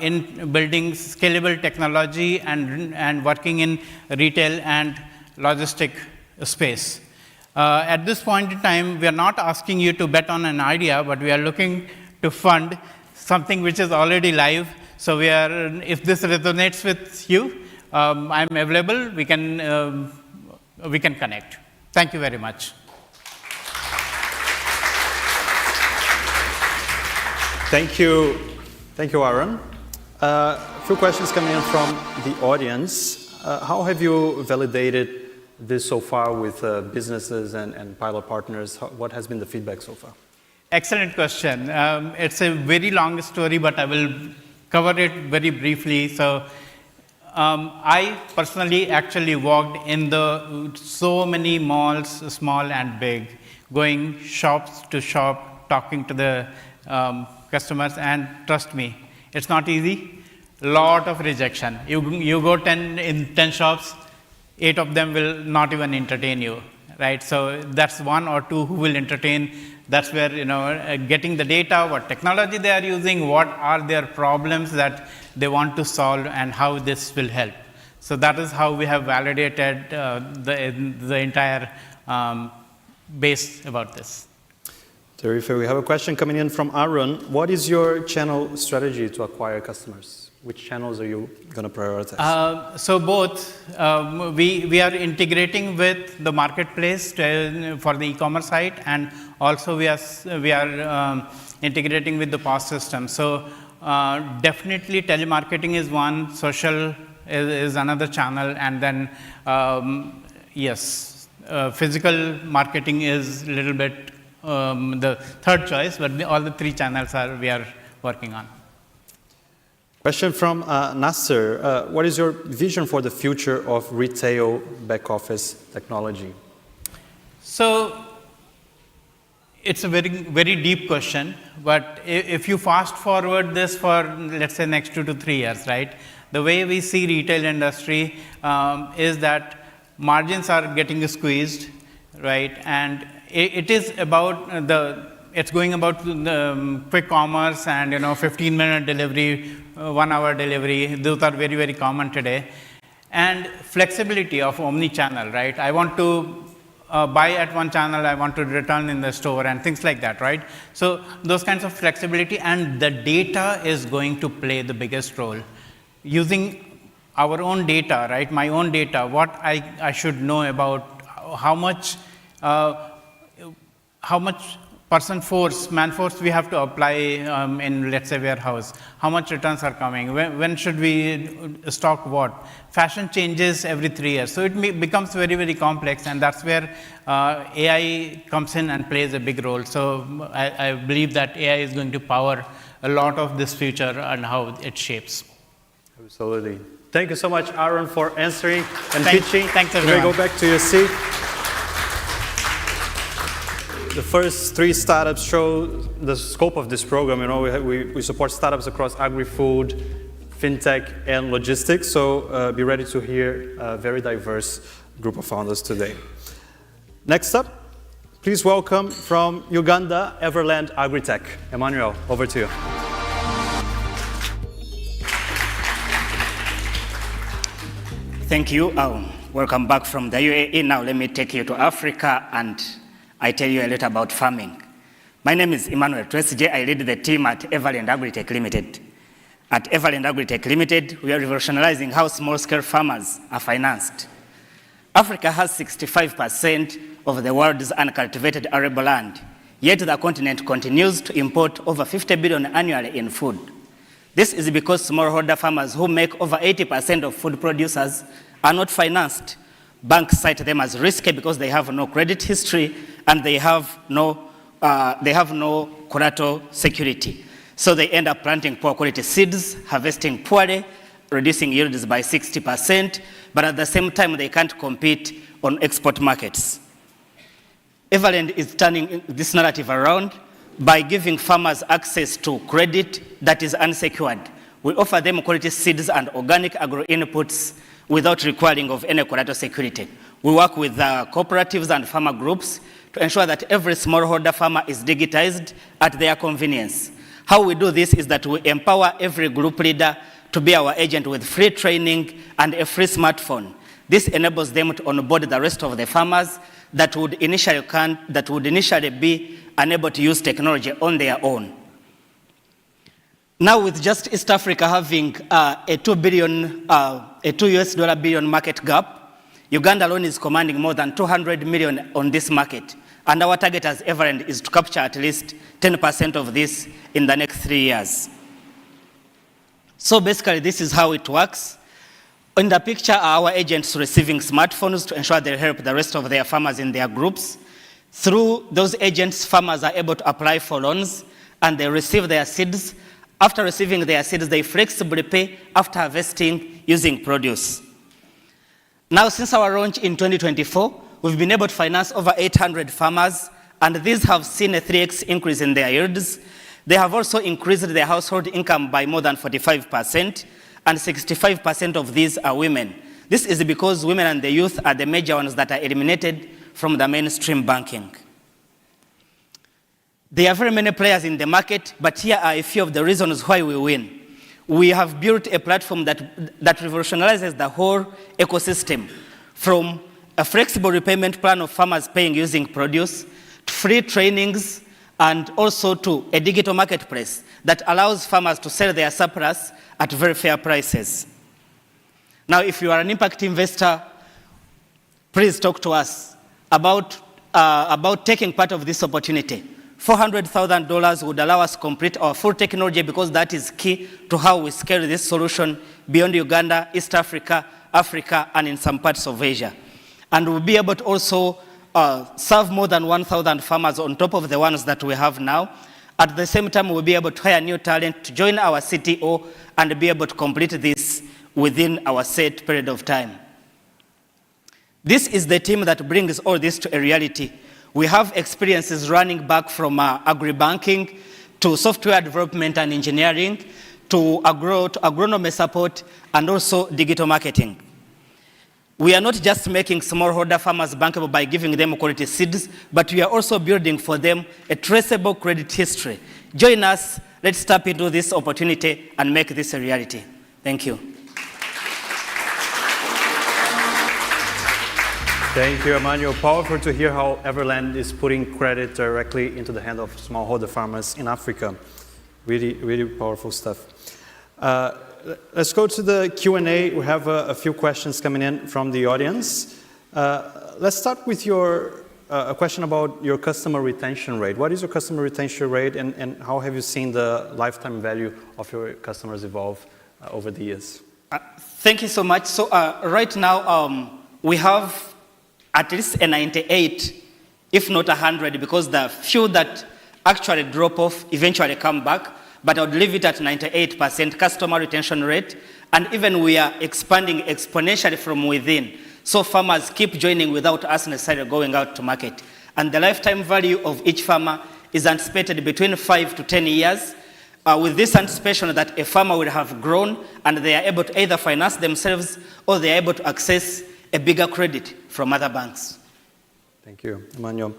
in building scalable technology and working in retail and logistic space. At this point in time, we are not asking you to bet on an idea, but we are looking to fund something which is already live. So if this resonates with you, I'm available. We can connect. Thank you very much. Thank you, Aaron. A few questions coming in from the audience. How have you validated this so far with businesses and pilot partners? What has been the feedback so far? Excellent question. It's a very long story, but I will cover it very briefly. So I personally actually walked in so many malls, small and big, going shops to shop, talking to the customers, and trust me, it's not easy. Lot of rejection. You go in 10 shops, 8 of them will not even entertain you, right? So that's 1 or 2 who will entertain. That's where getting the data, what technology they are using, what are their problems that they want to solve, and how this will help. So that is how we have validated the entire base about this. Terrific. We have a question coming in from Aaron. What is your channel strategy to acquire customers? Which channels are you going to prioritize? So both. We are integrating with the marketplace for the e-commerce site, and also we are integrating with the POS system. So definitely telemarketing is one, social is another channel, and then yes, physical marketing is a little bit the third choice, but all the 3 channels we are working on. Question from Nasser. What is your vision for the future of retail back office technology? So it's a very, very deep question, but if you fast forward this for, let's say, next 2 to 3 years, right? The way we see retail industry is that margins are getting squeezed, right? And it is about it's going about the quick commerce and 15-minute delivery, 1-hour delivery. Those are very, very common today. And flexibility of omni-channel, right? I want to buy at one channel, I want to return in the store, and things like that, right? So those kinds of flexibility, and the data is going to play the biggest role. Using our own data, right? My own data, what I should know about how much man force we have to apply in, let's say, warehouse, how much returns are coming, when should we stock what. Fashion changes every 3 years, so it becomes very, very complex, and that's where AI comes in and plays a big role. So I believe that AI is going to power a lot of this future and how it shapes. Absolutely. Thank you so much, Aaron, for answering and pitching. Thanks, everyone. You may go back to your seat. The first 3 startups show the scope of this program. We support startups across agri-food, fintech, and logistics. So be ready to hear a very diverse group of founders today. Next up, please welcome from Uganda, Everland Agritech. Emmanuel, over to you. Thank you. Welcome back from the UAE. Now let me take you to Africa, and I tell you a little about farming. My name is Emmanuel Twesije. I lead the team at Everland Agritech Limited. At Everland Agritech Limited, we are revolutionizing how small-scale farmers are financed. Africa has 65% of the world's uncultivated arable land, yet the continent continues to import over 50 billion annually in food. This is because smallholder farmers who make over 80% of food producers are not financed. Banks cite them as risky because they have no credit history and they have no collateral security. So they end up planting poor quality seeds, harvesting poorly, reducing yields by 60%, but at the same time they can't compete on export markets. Everland is turning this narrative around by giving farmers access to credit that is unsecured. We offer them quality seeds and organic agro inputs without requiring of any collateral security. We work with cooperatives and farmer groups to ensure that every smallholder farmer is digitized at their convenience. How we do this is that we empower every group leader to be our agent with free training and a free smartphone. This enables them to onboard the rest of the farmers that would initially be unable to use technology on their own. Now, with just East Africa having a $2 billion market gap, Uganda alone is commanding more than 200 million on this market. And our target as Everland is to capture at least 10% of this in the next 3 years. So basically, this is how it works. In the picture are our agents receiving smartphones to ensure they help the rest of their farmers in their groups. Through those agents, farmers are able to apply for loans and they receive their seeds. After receiving their seeds, they flexibly pay after harvesting using produce. Now, since our launch in 2024, we've been able to finance over 800 farmers, and these have seen a 3x increase in their yields. They have also increased their household income by more than 45%, and 65% of these are women. This is because women and the youth are the major ones that are eliminated from the mainstream banking. There are very many players in the market, but here are a few of the reasons why we win. We have built a platform that revolutionizes the whole ecosystem, from a flexible repayment plan of farmers paying using produce, to free trainings, and also to a digital marketplace that allows farmers to sell their surplus at very fair prices. Now, if you are an impact investor, please talk to us about taking part of this opportunity. $400,000 would allow us to complete our full technology, because that is key to how we scale this solution beyond Uganda, East Africa, Africa, and in some parts of Asia. And we'll be able to also serve more than 1,000 farmers on top of the ones that we have now. At the same time, we'll be able to hire new talent to join our CTO and be able to complete this within our set period of time. This is the team that brings all this to a reality. We have experiences running back from agri-banking to software development and engineering to agronomy support and also digital marketing. We are not just making smallholder farmers bankable by giving them quality seeds, but we are also building for them a traceable credit history. Join us. Let's tap into this opportunity and make this a reality. Thank you. Thank you, Emmanuel. Powerful to hear how Everland is putting credit directly into the hand of smallholder farmers in Africa. Really, really powerful stuff. Let's go to the Q&A. We have a few questions coming in from the audience. Let's start with a question about your customer retention rate. What is your customer retention rate, and how have you seen the lifetime value of your customers evolve over the years? Thank you so much. So right now, we have at least a 98, if not 100, because the few that actually drop off eventually come back. But I would leave it at 98% customer retention rate. And even we are expanding exponentially from within. So farmers keep joining without us necessarily going out to market. And the lifetime value of each farmer is anticipated between 5 to 10 years. With this anticipation that a farmer will have grown and they are able to either finance themselves or they are able to access a bigger credit from other banks. Thank you, Emmanuel.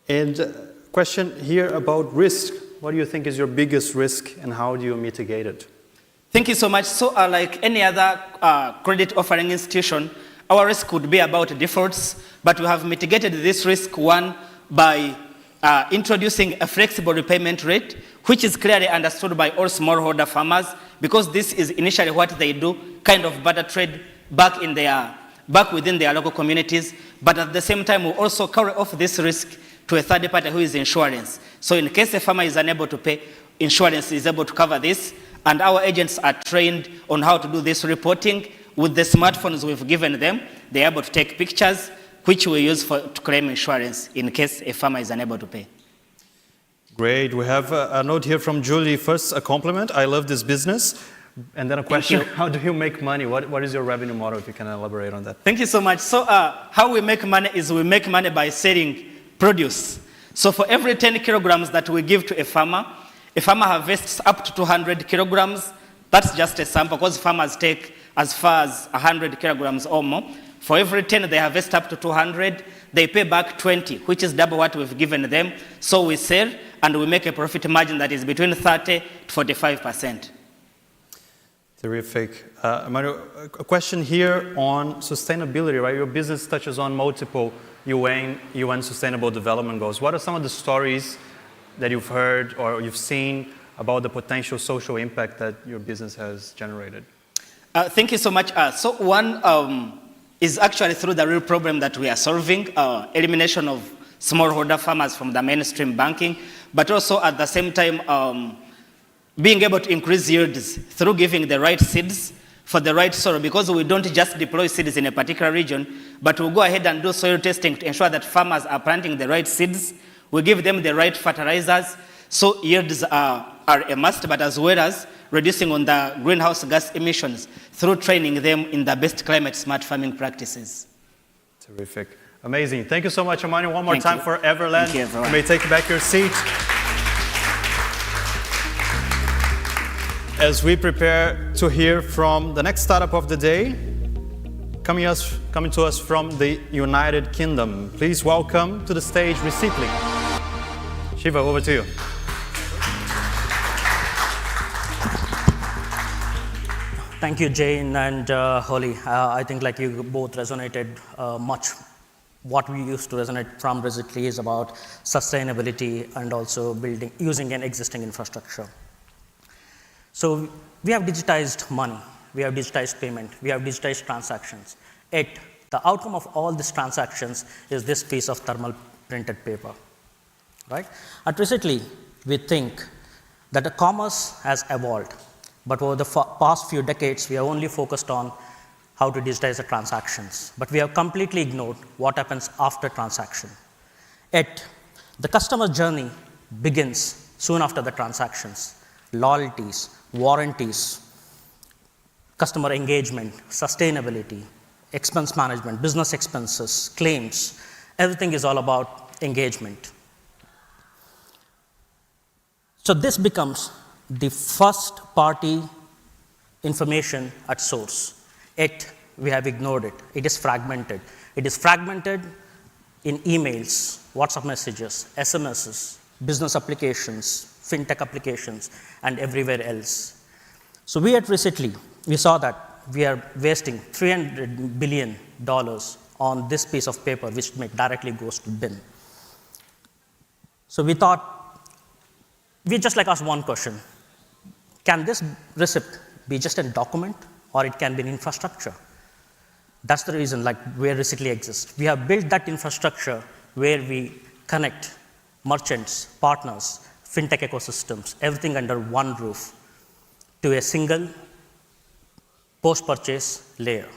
And question here about risk. What do you think is your biggest risk and how do you mitigate it? Thank you so much. So like any other credit offering institution, our risk would be about defaults, but we have mitigated this risk, one, by introducing a flexible repayment rate, which is clearly understood by all smallholder farmers, because this is initially what they do, kind of barter trade back within their local communities. But at the same time, we also carry off this risk to a third party who is insurance. So in case a farmer is unable to pay, insurance is able to cover this, and our agents are trained on how to do this reporting with the smartphones we've given them, they're able to take pictures, which we use to claim insurance in case a farmer is unable to pay. Great. We have a note here from Julie. First, a compliment. I love this business. And then a question. How do you make money? What is your revenue model, if you can elaborate on that? Thank you so much. So how we make money is we make money by selling produce. So for every 10 kilograms that we give to a farmer harvests up to 200 kilograms. That's just a sample, because farmers take as far as 100 kilograms or more. For every 10, they harvest up to 200. They pay back 20, which is double what we've given them. So we sell, and we make a profit margin that is between 30 to 45%. Terrific. Mario, a question here on sustainability, right? Your business touches on multiple UN Sustainable Development Goals. What are some of the stories that you've heard or you've seen about the potential social impact that your business has generated? Thank you so much. So one is actually through the real problem that we are solving, elimination of smallholder farmers from the mainstream banking, but also at the same time being able to increase yields through giving the right seeds for the right soil, because we don't just deploy seeds in a particular region, but we'll go ahead and do soil testing to ensure that farmers are planting the right seeds. We give them the right fertilizers, so yields are a must, but as well as reducing on the greenhouse gas emissions through training them in the best climate smart farming practices. Terrific. Amazing. Thank you so much, Emmanuel. One more Thank time you. for Everland. Thank you, everyone. You may take back your seat. As we prepare to hear from the next startup of the day, coming to us from the United Kingdom, please welcome to the stage Reciply. Shiva, over to you. Thank you, Jane and Holly. I think like you both resonated much. What we used to resonate from Reciply is about sustainability and also using an existing infrastructure. So we have digitized money, we have digitized payment, we have digitized transactions. Yet the outcome of all these transactions is this piece of thermal printed paper, right? At Reciply, we think that the commerce has evolved, but over the past few decades, we have only focused on how to digitize the transactions, but we have completely ignored what happens after transaction. Yet the customer journey begins soon after the transactions. Loyalties, warranties, customer engagement, sustainability, expense management, business expenses, claims, everything is all about engagement. So this becomes the first party information at source. Yet we have ignored it. It is fragmented. It is fragmented in emails, WhatsApp messages, SMSs, business applications, fintech applications, and everywhere else. So we at Reciply, we saw that we are wasting $300 billion on this piece of paper, which directly goes to bin. So we thought, we just like asked one question. Can this receipt be just a document, or it can be an infrastructure? That's the reason where Reciply exists. We have built that infrastructure where we connect merchants, partners, fintech ecosystems, everything under one roof to a single post-purchase layer.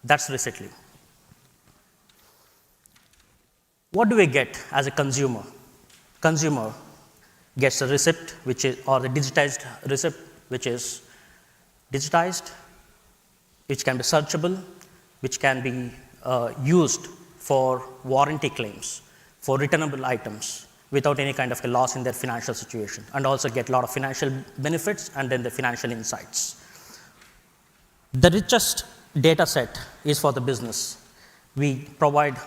That's Reciply. What do we get as a consumer? Consumer gets a receipt, or the digitized receipt, which is digitized, which can be searchable, which can be used for warranty claims, for returnable items, without any kind of a loss in their financial situation, and also get a lot of financial benefits and then the financial insights. The richest data set is for the business. We provide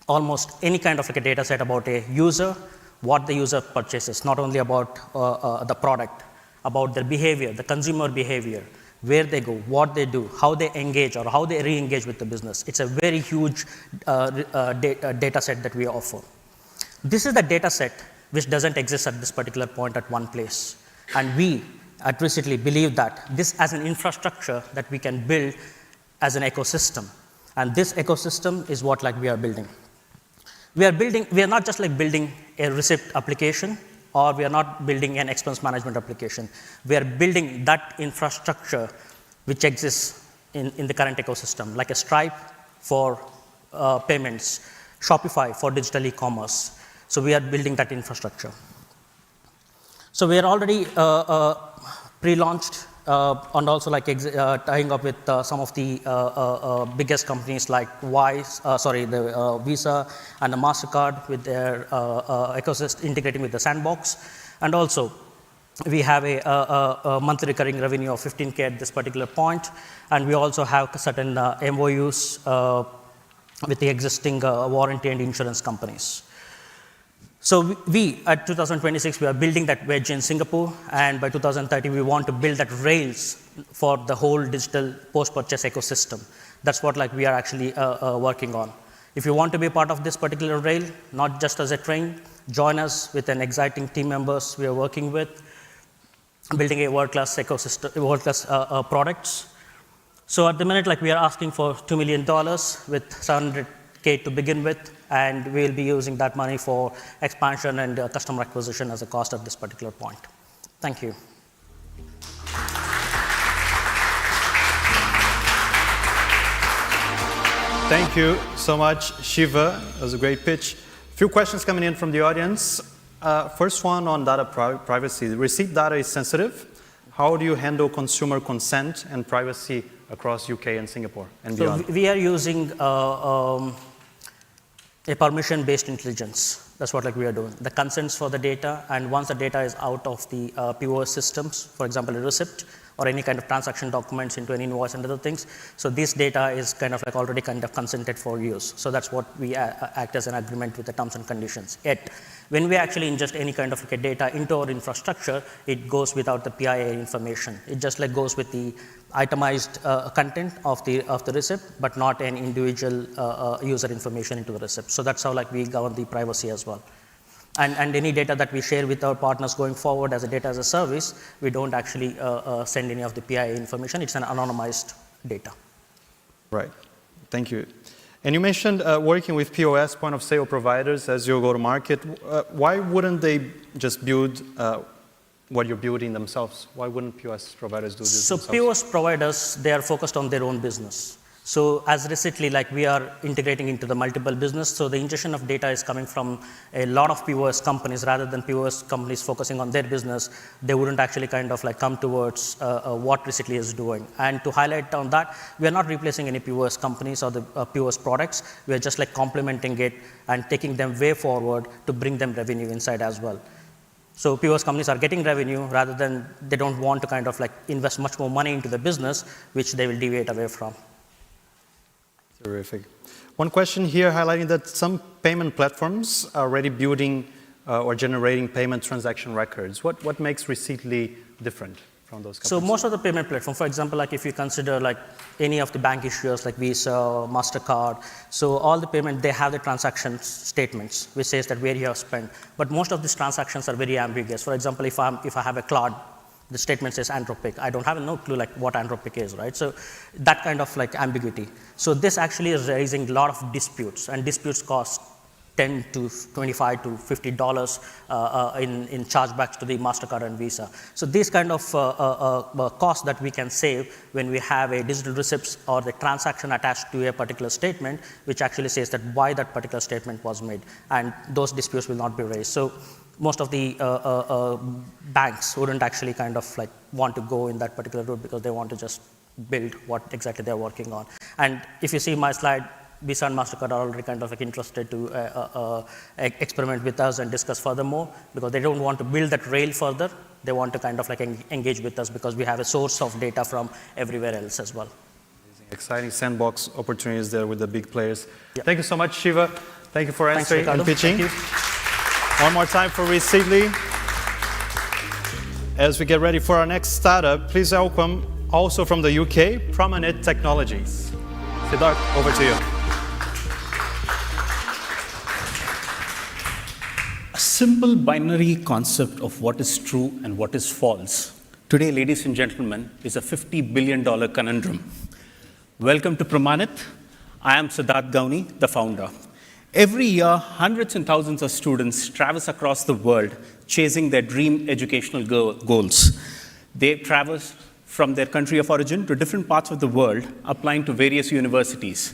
almost any kind of a data set about a user, what the user purchases, not only about the product, about their behavior, the consumer behavior, where they go, what they do, how they engage, or how they re-engage with the business. It's a very huge data set that we offer. This is the data set which doesn't exist at this particular point at one place. And we at Reciply believe that this as an infrastructure that we can build as an ecosystem. And this ecosystem is what we are building. We are not just building a receipt application, or we are not building an expense management application. We are building that infrastructure which exists in the current ecosystem, like a Stripe for payments, Shopify for digital e-commerce. So we are building that infrastructure. So we are already pre-launched and also like tying up with some of the biggest companies like Visa and the MasterCard with their ecosystem integrating with the sandbox. And also, we have a monthly recurring revenue of 15K at this particular point, and we also have certain MOUs with the existing warranty and insurance companies. So we, at 2026, we are building that wedge in Singapore, and by 2030, we want to build that rails for the whole digital post-purchase ecosystem. That's what like we are actually working on. If you want to be part of this particular rail, not just as a train, join us with an exciting team members we are working with, building a world-class ecosystem, world-class products. So at the minute, like we are asking for $2 million with $700K to begin with, and we'll be using that money for expansion and customer acquisition as a cost at this particular point. Thank you. Thank you so much, Shiva. That was a great pitch. A few questions coming in from the audience. First one on data privacy. The receipt data is sensitive. How do you handle consumer consent and privacy across UK and Singapore and beyond? So we are using a permission-based intelligence. That's what like we are doing. The consents for the data, and once the data is out of the POS systems, for example, a receipt or any kind of transaction documents into an invoice and other things. So this data is kind of like already kind of consented for use. So that's what we act as an agreement with the terms and conditions. Yet, when we actually ingest any kind of like a data into our infrastructure, it goes without the PII information. It just like goes with the itemized content of the receipt, but not an individual user information into the receipt. So that's how like we govern the privacy as well. And any data that we share with our partners going forward as a data as a service, we don't actually send any of the PII information. It's an anonymized data. Right. Thank you. And you mentioned working with POS, point of sale providers, as you go to market. Why wouldn't they just build what you're building themselves? Why wouldn't POS providers do this So themselves? POS providers, they are focused on their own business. So as recently, like we are integrating into the multiple business, so the ingestion of data is coming from a lot of POS companies rather than POS companies focusing on their business. They wouldn't actually kind of like come towards what recently is doing. And to highlight on that, we are not replacing any POS companies or the POS products. We are just like complementing it and taking them way forward to bring them revenue inside as well. So POS companies are getting revenue rather than they don't want to kind of like invest much more money into the business, which they will deviate away from. Terrific. One question here highlighting that some payment platforms are already building or generating payment transaction records. What makes Receiptly different from those companies? So most of the payment platforms, for example, like if you consider like any of the bank issuers like Visa, MasterCard, so all the payment, they have the transaction statements, which says that where you have spent. But most of these transactions are very ambiguous. For example, if I have a card, the statement says Anthropic. I don't have no clue like what Anthropic is, right? So that kind of like ambiguity. So this actually is raising a lot of disputes, and disputes cost $10 to $25 to $50 in chargebacks to the MasterCard and Visa. So these kind of costs that we can save when we have a digital receipt or the transaction attached to a particular statement, which actually says that why that particular statement was made, and those disputes will not be raised. So most of the banks wouldn't actually kind of like want to go in that particular route because they want to just build what exactly they're working on. And if you see my slide, Visa and MasterCard are already kind of like interested to experiment with us and discuss furthermore because they don't want to build that rail further. They want to kind of like engage with us because we have a source of data from everywhere else as well. Exciting sandbox opportunities there with the big players. Yeah. Thank you so much, Shiva. Thank you for answering and pitching. Thank you. One more time for Receiptly. As we get ready for our next startup, please welcome, also from the UK, Promenade Technologies. Siddharth, over to you. A simple binary concept of what is true and what is false. Today, ladies and gentlemen, is a $50 billion conundrum. Welcome to Promenade. I am Siddharth Gauni, the founder. Every year, hundreds and thousands of students traverse across the world chasing their dream educational goals. They traverse from their country of origin to different parts of the world, applying to various universities.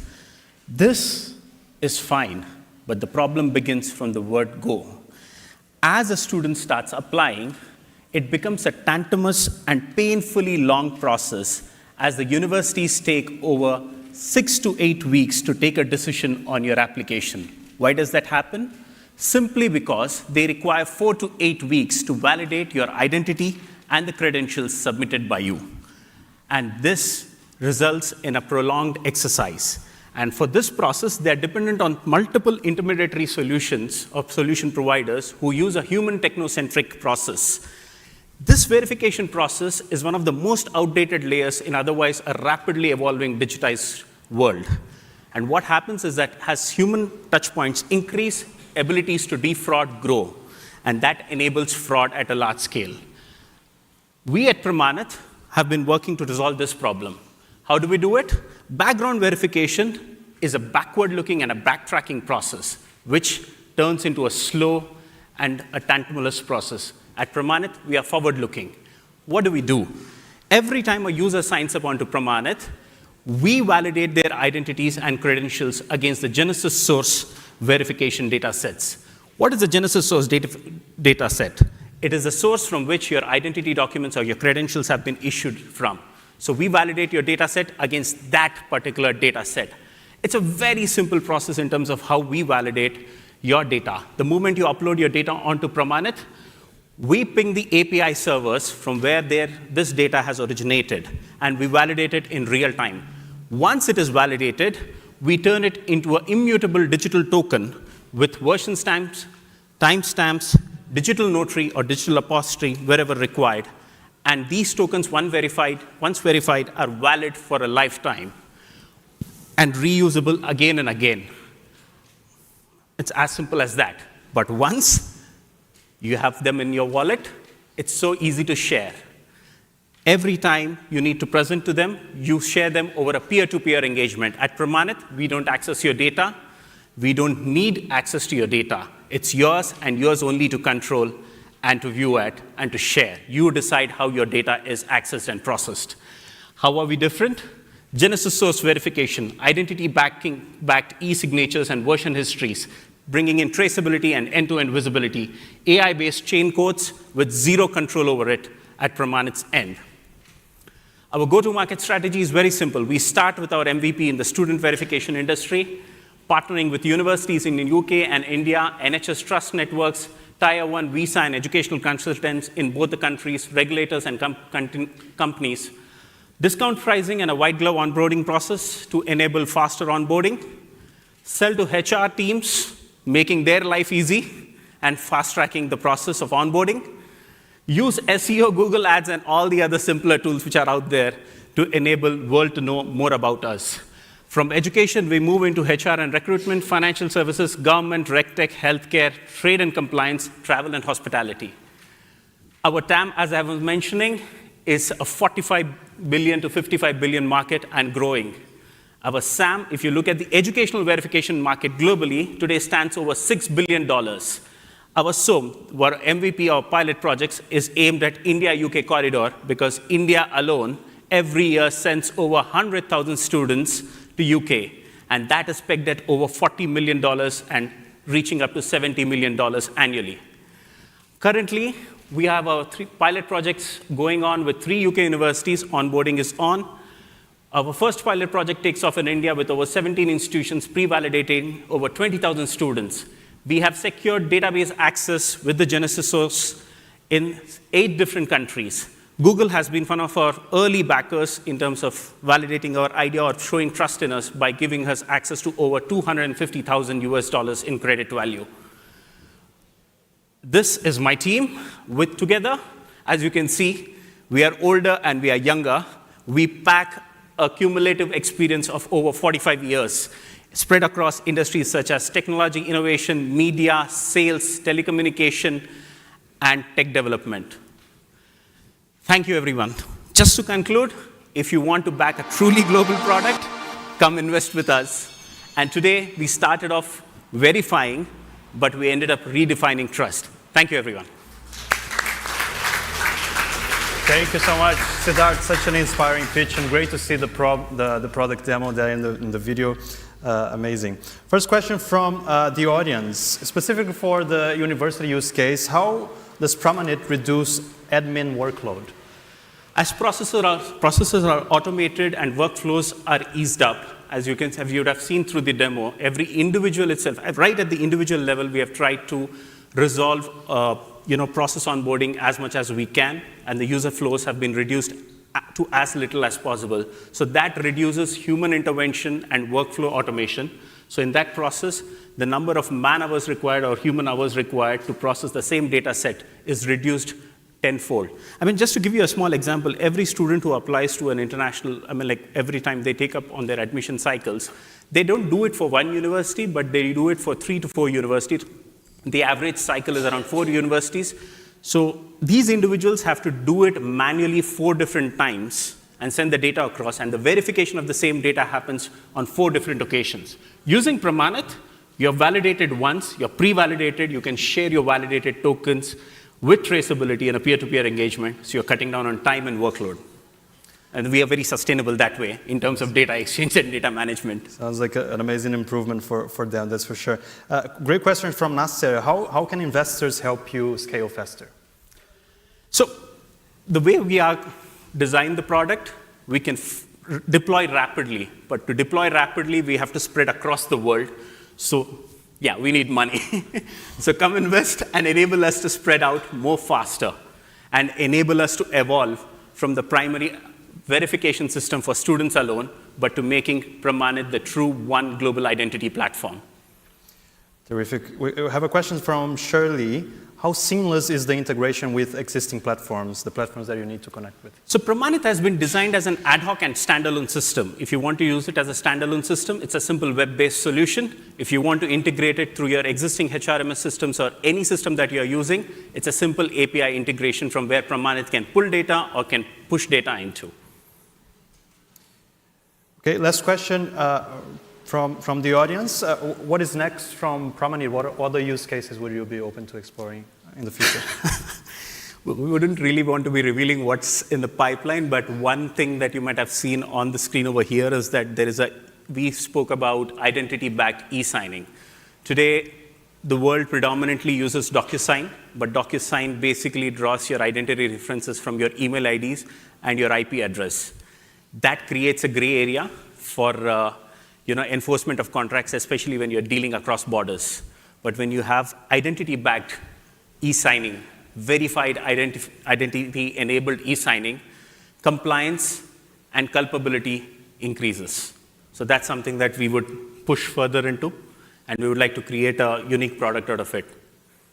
This is fine, but the problem begins from the word go. As a student starts applying, it becomes a tantamous and painfully long process as the universities take over 6 to 8 weeks to take a decision on your application. Why does that happen? Simply because they require 4 to 8 weeks to validate your identity and the credentials submitted by you. And this results in a prolonged exercise. And for this process, they're dependent on multiple intermediary solutions of solution providers who use a human technocentric process. This verification process is one of the most outdated layers in otherwise a rapidly evolving digitized world. And what happens is that as human touchpoints increase, abilities to defraud grow, and that enables fraud at a large scale. We at Pramanit have been working to resolve this problem. How do we do it? Background verification is a backward-looking and a backtracking process, which turns into a slow and a tantamouses process. At Pramanit, we are forward-looking. What do? Every time a user signs up onto Pramanit, we validate their identities and credentials against the Genesis source verification data sets. What is the Genesis source data set? It is the source from which your identity documents or your credentials have been issued from. So we validate your data set against that particular data set. It's a very simple process in terms of how we validate your data. The moment you upload your data onto Pramanit, we ping the API servers from where this data has originated, and we validate it in real time. Once it is validated, we turn it into an immutable digital token with version stamps, timestamps, digital notary, or digital apostille wherever required. And these tokens, once verified, are valid for a lifetime and reusable again and again. It's as simple as that. But once you have them in your wallet, it's so easy to share. Every time you need to present to them, you share them over a peer-to-peer engagement. At Pramanit, we don't access your data. We don't need access to your data. It's yours and yours only to control and to view it and to share. You decide how your data is accessed and processed. How are we different? Genesis source verification, identity-backed e-signatures and version histories, bringing in traceability and end-to-end visibility, AI-based chain codes with zero control over it at Pramanit's end. Our go-to-market strategy is very simple. We start with our MVP in the student verification industry, partnering with universities in the UK and India, NHS trust networks, Tier 1 visa and educational consultants in both the countries, regulators and companies, discount pricing and a white glove onboarding process to enable faster onboarding, sell to HR teams, making their life easy and fast-tracking the process of onboarding, use SEO, Google Ads, and all the other simpler tools which are out there to enable the world to know more about us. From education, we move into HR and recruitment, financial services, government, RegTech, healthcare, trade and compliance, travel and hospitality. Our TAM, as I was mentioning, is a 45 billion to 55 billion market and growing. Our SAM, if you look at the educational verification market globally, today stands over $6 billion. Our SOM, our MVP, our pilot projects, is aimed at India-UK corridor because India alone every year sends over 100,000 students to UK, and that is pegged at over $40 million and reaching up to $70 million annually. Currently, we have our 3 pilot projects going on with 3 UK universities. Onboarding is on. Our first pilot project takes off in India with over 17 institutions pre-validating over 20,000 students. We have secured database access with the Genesis source in 8 different countries. Google has been one of our early backers in terms of validating our idea or showing trust in us by giving us access to over $250,000 US in credit value. This is my team. Together, as you can see, we are older and we are younger. We pack a cumulative experience of over 45 years, spread across industries such as technology, innovation, media, sales, telecommunication, and tech development. Thank you, everyone. Just to conclude, if you want to back a truly global product, come invest with us. And today, we started off verifying, but we ended up redefining trust. Thank you, everyone. Thank you so much, Siddharth. Such an inspiring pitch, and great to see the product demo there in the video. Amazing. First question from the audience, specifically for the university use case. How does Pramanit reduce admin workload? As processes are automated and workflows are eased up, as you would have seen through the demo, every individual itself, right at the individual level, we have tried to resolve process onboarding as much as we can, and the user flows have been reduced to as little as possible. So that reduces human intervention and workflow automation. So in that process, the number of man-hours required or human hours required to process the same data set is reduced tenfold. I mean, just to give you a small example, every student who applies to an international, every time they take up on their admission cycles, they don't do it for one university, but they do it for 3 to 4 universities. The average cycle is around 4 universities. So these individuals have to do it manually 4 different times and send the data across, and the verification of the same data happens on 4 different occasions. Using Pramanit, you're validated once, you're pre-validated, you can share your validated tokens with traceability and a peer-to-peer engagement, so you're cutting down on time and workload. And we are very sustainable that way in terms of data exchange and data management. Sounds like an amazing improvement for them, that's for sure. Great question from Nasser. How can investors help you scale faster? So the way we are designed the product, we can deploy rapidly. But to deploy rapidly, we have to spread across the world. So yeah, we need money. So come invest and enable us to spread out more faster and enable us to evolve from the primary verification system for students alone, but to making Pramanit the true one global identity platform. Terrific. We have a question from Shirley. How seamless is the integration with existing platforms, the platforms that you need to connect with? So Pramanit has been designed as an ad hoc and standalone system. If you want to use it as a standalone system, it's a simple web-based solution. If you want to integrate it through your existing HRMS systems or any system that you're using, it's a simple API integration from where Pramanit can pull data or can push data into. Okay, last question from the audience. What is next from Pramanit? What other use cases would you be open to exploring in the future? Well, we wouldn't really want to be revealing what's in the pipeline, but one thing that you might have seen on the screen over here is that we spoke about identity-backed e-signing. Today, the world predominantly uses DocuSign, but DocuSign basically draws your identity references from your email IDs and your IP address. That creates a gray area for enforcement of contracts, especially when you're dealing across borders. But when you have identity-backed e-signing, verified identity-enabled e-signing, compliance and culpability increases. So that's something that we would push further into, and we would like to create a unique product out of it.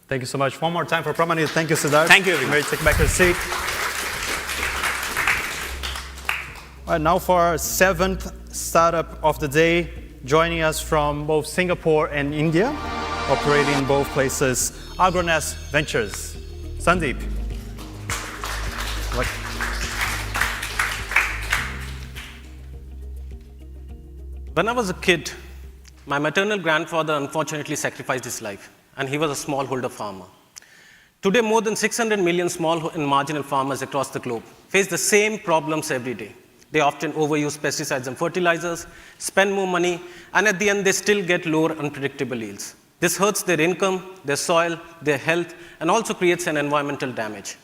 Thank you so much. One more time for Pramanit. Thank you, Siddharth. Thank you, everyone. Ready to take back your seat. All right, now for our 7th startup of the day, joining us from both Singapore and India, operating in both places, Agronest Ventures. Sandeep. When I was a kid, my maternal grandfather unfortunately sacrificed his life, and he was a smallholder farmer. Today, more than 600 million small and marginal farmers across the globe face the same problems every day. They often overuse pesticides and fertilizers, spend more money, and at the end, they still get lower unpredictable yields. This hurts their income, their soil, their health, and also creates an environmental damage.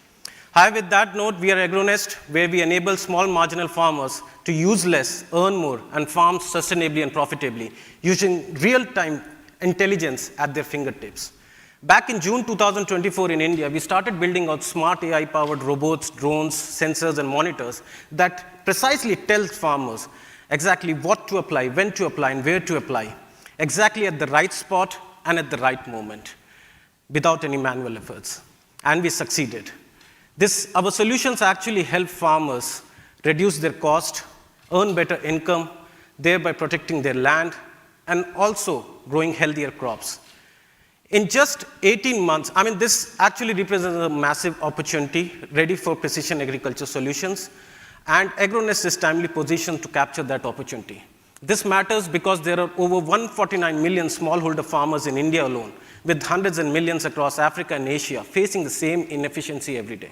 However, with that note, we are Agronest, where we enable small marginal farmers to use less, earn more, and farm sustainably and profitably, using real-time intelligence at their fingertips. Back in June 2024 in India, we started building out smart AI-powered robots, drones, sensors, and monitors that precisely tell farmers exactly what to apply, when to apply, and where to apply, exactly at the right spot and at the right moment, without any manual efforts. And we succeeded. Our solutions actually help farmers reduce their cost, earn better income, thereby protecting their land, and also growing healthier crops. In just 18 months, this actually represents a massive opportunity ready for precision agriculture solutions, and Agronest is timely positioned to capture that opportunity. This matters because there are over 149 million smallholder farmers in India alone, with hundreds and millions across Africa and Asia facing the same inefficiency every day.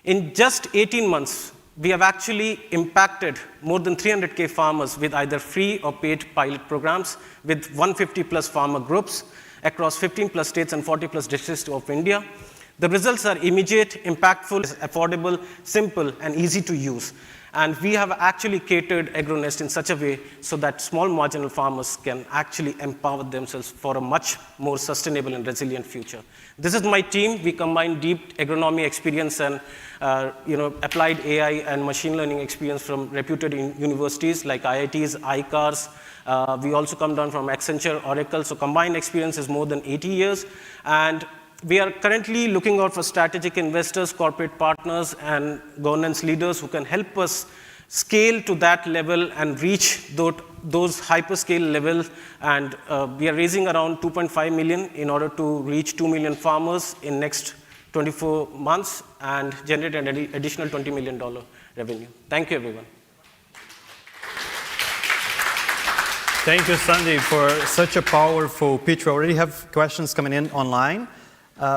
In just 18 months, we have actually impacted more than 300K farmers with either free or paid pilot programs with 150 plus farmer groups across 15 plus states and 40 plus districts of India. The results are immediate, impactful, affordable, simple, and easy to use. And we have actually catered AgroNest in such a way so that small marginal farmers can actually empower themselves for a much more sustainable and resilient future. This is my team. We combine deep agronomy experience and applied AI and machine learning experience from reputed universities like IITs, ICARs. We also come down from Accenture, Oracle. So combined experience is more than 80 years. And we are currently looking out for strategic investors, corporate partners, and governance leaders who can help us scale to that level and reach those hyperscale levels. And we are raising around 2.5 million in order to reach 2 million farmers in next 24 months and generate an additional $20 million revenue. Thank you, everyone. Thank you, Sandeep, for such a powerful pitch. We already have questions coming in online.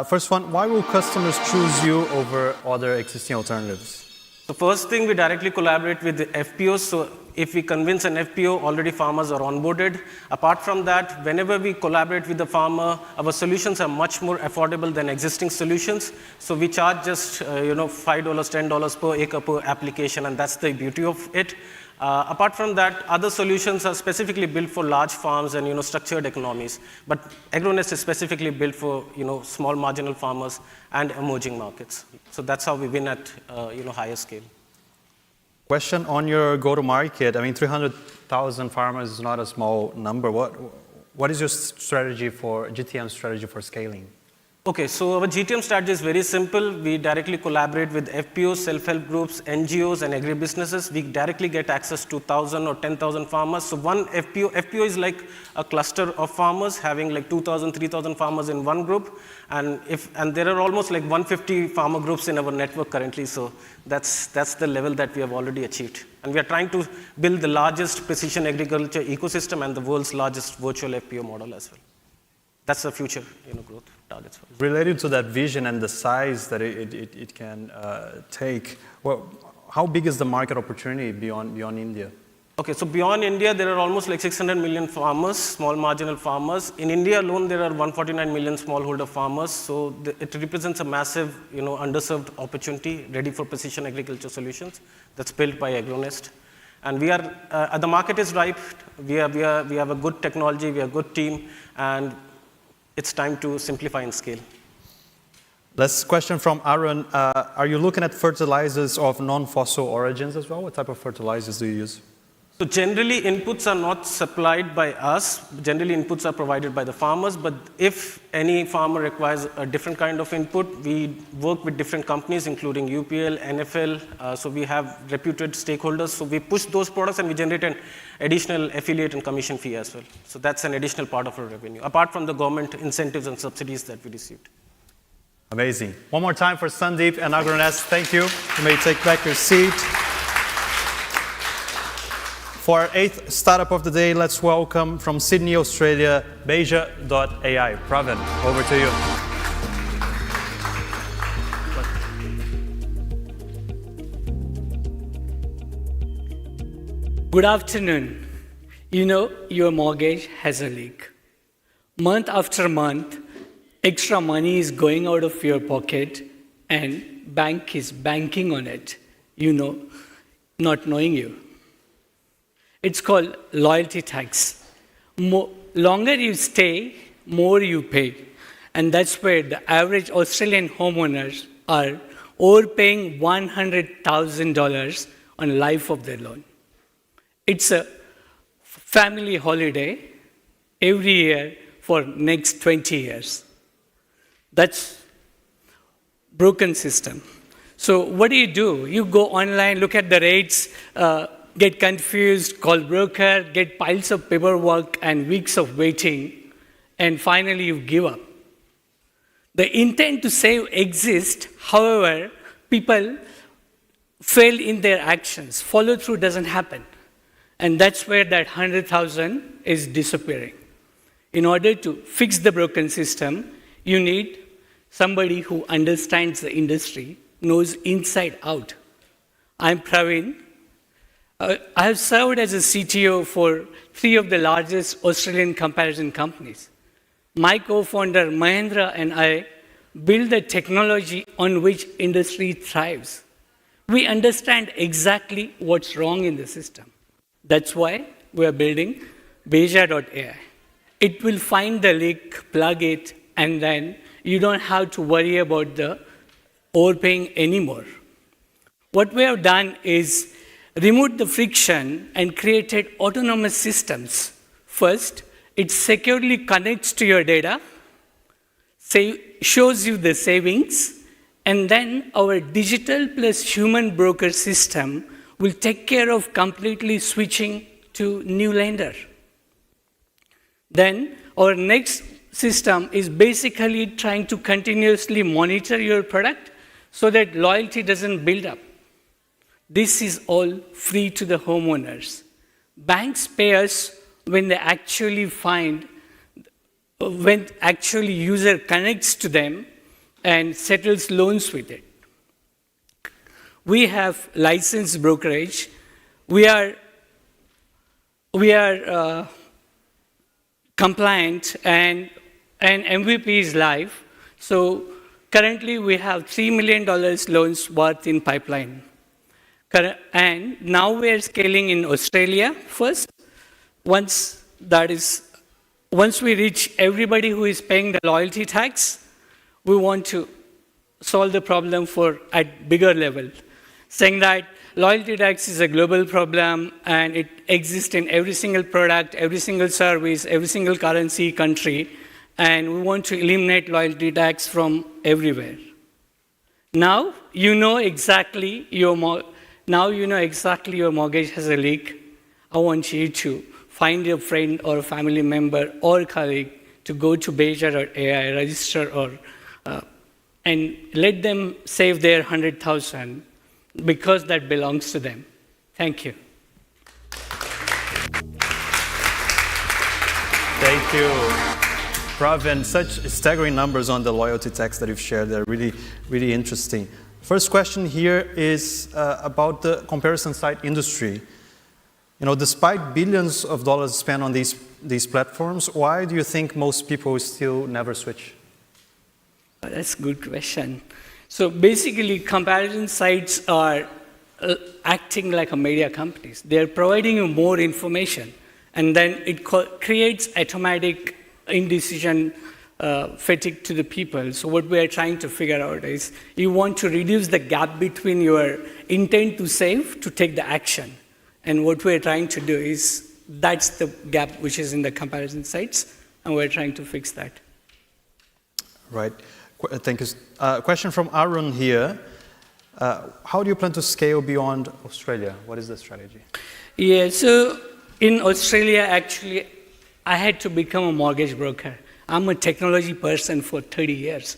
First one, why will customers choose you over other existing alternatives? The first thing, we directly collaborate with the FPOs. So if we convince an FPO, already farmers are onboarded. Apart from that, whenever we collaborate with the farmer, our solutions are much more affordable than existing solutions. So we charge just $5, $10 per acre per application, and that's the beauty of it. Apart from that, other solutions are specifically built for large farms and structured economies. But AgroNest is specifically built for small marginal farmers and emerging markets. So that's how we win at higher scale. Question on your go-to-market. I mean, 300,000 farmers is not a small number. What is your strategy for GTM strategy for scaling? Okay, so our GTM strategy is very simple. We directly collaborate with FPOs, self-help groups, NGOs, and agribusinesses. We directly get access to 1,000 or 10,000 farmers. So one FPO is like a cluster of farmers having like 2,000, 3,000 farmers in one group. And there are almost like 150 farmer groups in our network currently. So that's the level that we have already achieved. And we are trying to build the largest precision agriculture ecosystem and the world's largest virtual FPO model as well. That's the future growth targets for us. Related to that vision and the size that it can take, how big is the market opportunity beyond India? Okay, so beyond India, there are almost like 600 million farmers, small marginal farmers. In India alone, there are 149 million smallholder farmers. So it represents a massive, underserved opportunity ready for precision agriculture solutions that's built by AgroNest. And we are, the market is ripe. We have a good technology, we have a good team, and it's time to simplify and scale. Last question from Aaron. Are you looking at fertilizers of non-fossil origins as well? What type of fertilizers do you use? So generally, inputs are not supplied by us. Generally, inputs are provided by the farmers. But if any farmer requires a different kind of input, we work with different companies, including UPL, NFL. So we have reputed stakeholders. So we push those products and we generate an additional affiliate and commission fee as well. So that's an additional part of our revenue, apart from the government incentives and subsidies that we received. Amazing. One more time for Sandeep and AgroNest. Thank you. You may take back your seat. For our 8th startup of the day, let's welcome from Sydney, Australia, Beja.ai. Pravin, over to you. Good afternoon. Your mortgage has a leak. Month after month, extra money is going out of your pocket and bank is banking on it, not knowing you. It's called loyalty tax. Longer you stay, more you pay. And that's where the average Australian homeowners are overpaying $100,000 on the life of their loan. It's a family holiday every year for next 20 years. That's broken system. So what do? You go online, look at the rates, get confused, call broker, get piles of paperwork and weeks of waiting, and finally you give up. The intent to save exists, however, people fail in their actions. Follow through doesn't happen. And that's where that 100,000 is disappearing. In order to fix the broken system, you need somebody who understands the industry knows inside out. I'm Praveen. I have served as a CTO for 3 of the largest Australian comparison companies. My co-founder Mahendra and I build the technology on which industry thrives. We understand exactly what's wrong in the system. That's why we're building Beja.ai. It will find the leak, plug it, and then you don't have to worry about the overpaying anymore. What we have done is removed the friction and created autonomous systems. First, it securely connects to your data, shows you the savings, and then our digital plus human broker system will take care of completely switching to new lender. Then our next system is basically trying to continuously monitor your product so that loyalty doesn't build up. This is all free to the homeowners. Banks pay us when they actually when actually user connects to them and settles loans with it. We have licensed brokerage. We are compliant and MVP is live. So currently we have $3 million loans worth in pipeline. And now we are scaling in Australia first. Once we reach everybody who is paying the loyalty tax, we want to solve the problem at bigger level, saying that loyalty tax is a global problem and it exists in every single product, every single service, every single currency, country, and we want to eliminate loyalty tax from everywhere. Now you know exactly your mortgage has a leak. I want you to find your friend or a family member or colleague to go to Beja.ai, register and let them save their $100,000 because that belongs to them. Thank you. Thank you, Praveen. Such staggering numbers on the loyalty tax that you've shared. They're really, really interesting. First question here is about the comparison site industry. Despite billions of dollars spent on these platforms, why do you think most people still never switch? That's a good question. So basically, comparison sites are acting like a media companies. They're providing you more information, and then it creates automatic indecision fatigue to the people. So what we are trying to figure out is you want to reduce the gap between your intent to save to take the action. And what we're trying to do is that's the gap which is in the comparison sites, and we're trying to fix that. Right. Thank you. Question from Arun here. How do you plan to scale beyond Australia? What is the strategy? Yeah, so in Australia, actually, I had to become a mortgage broker. I'm a technology person for 30 years.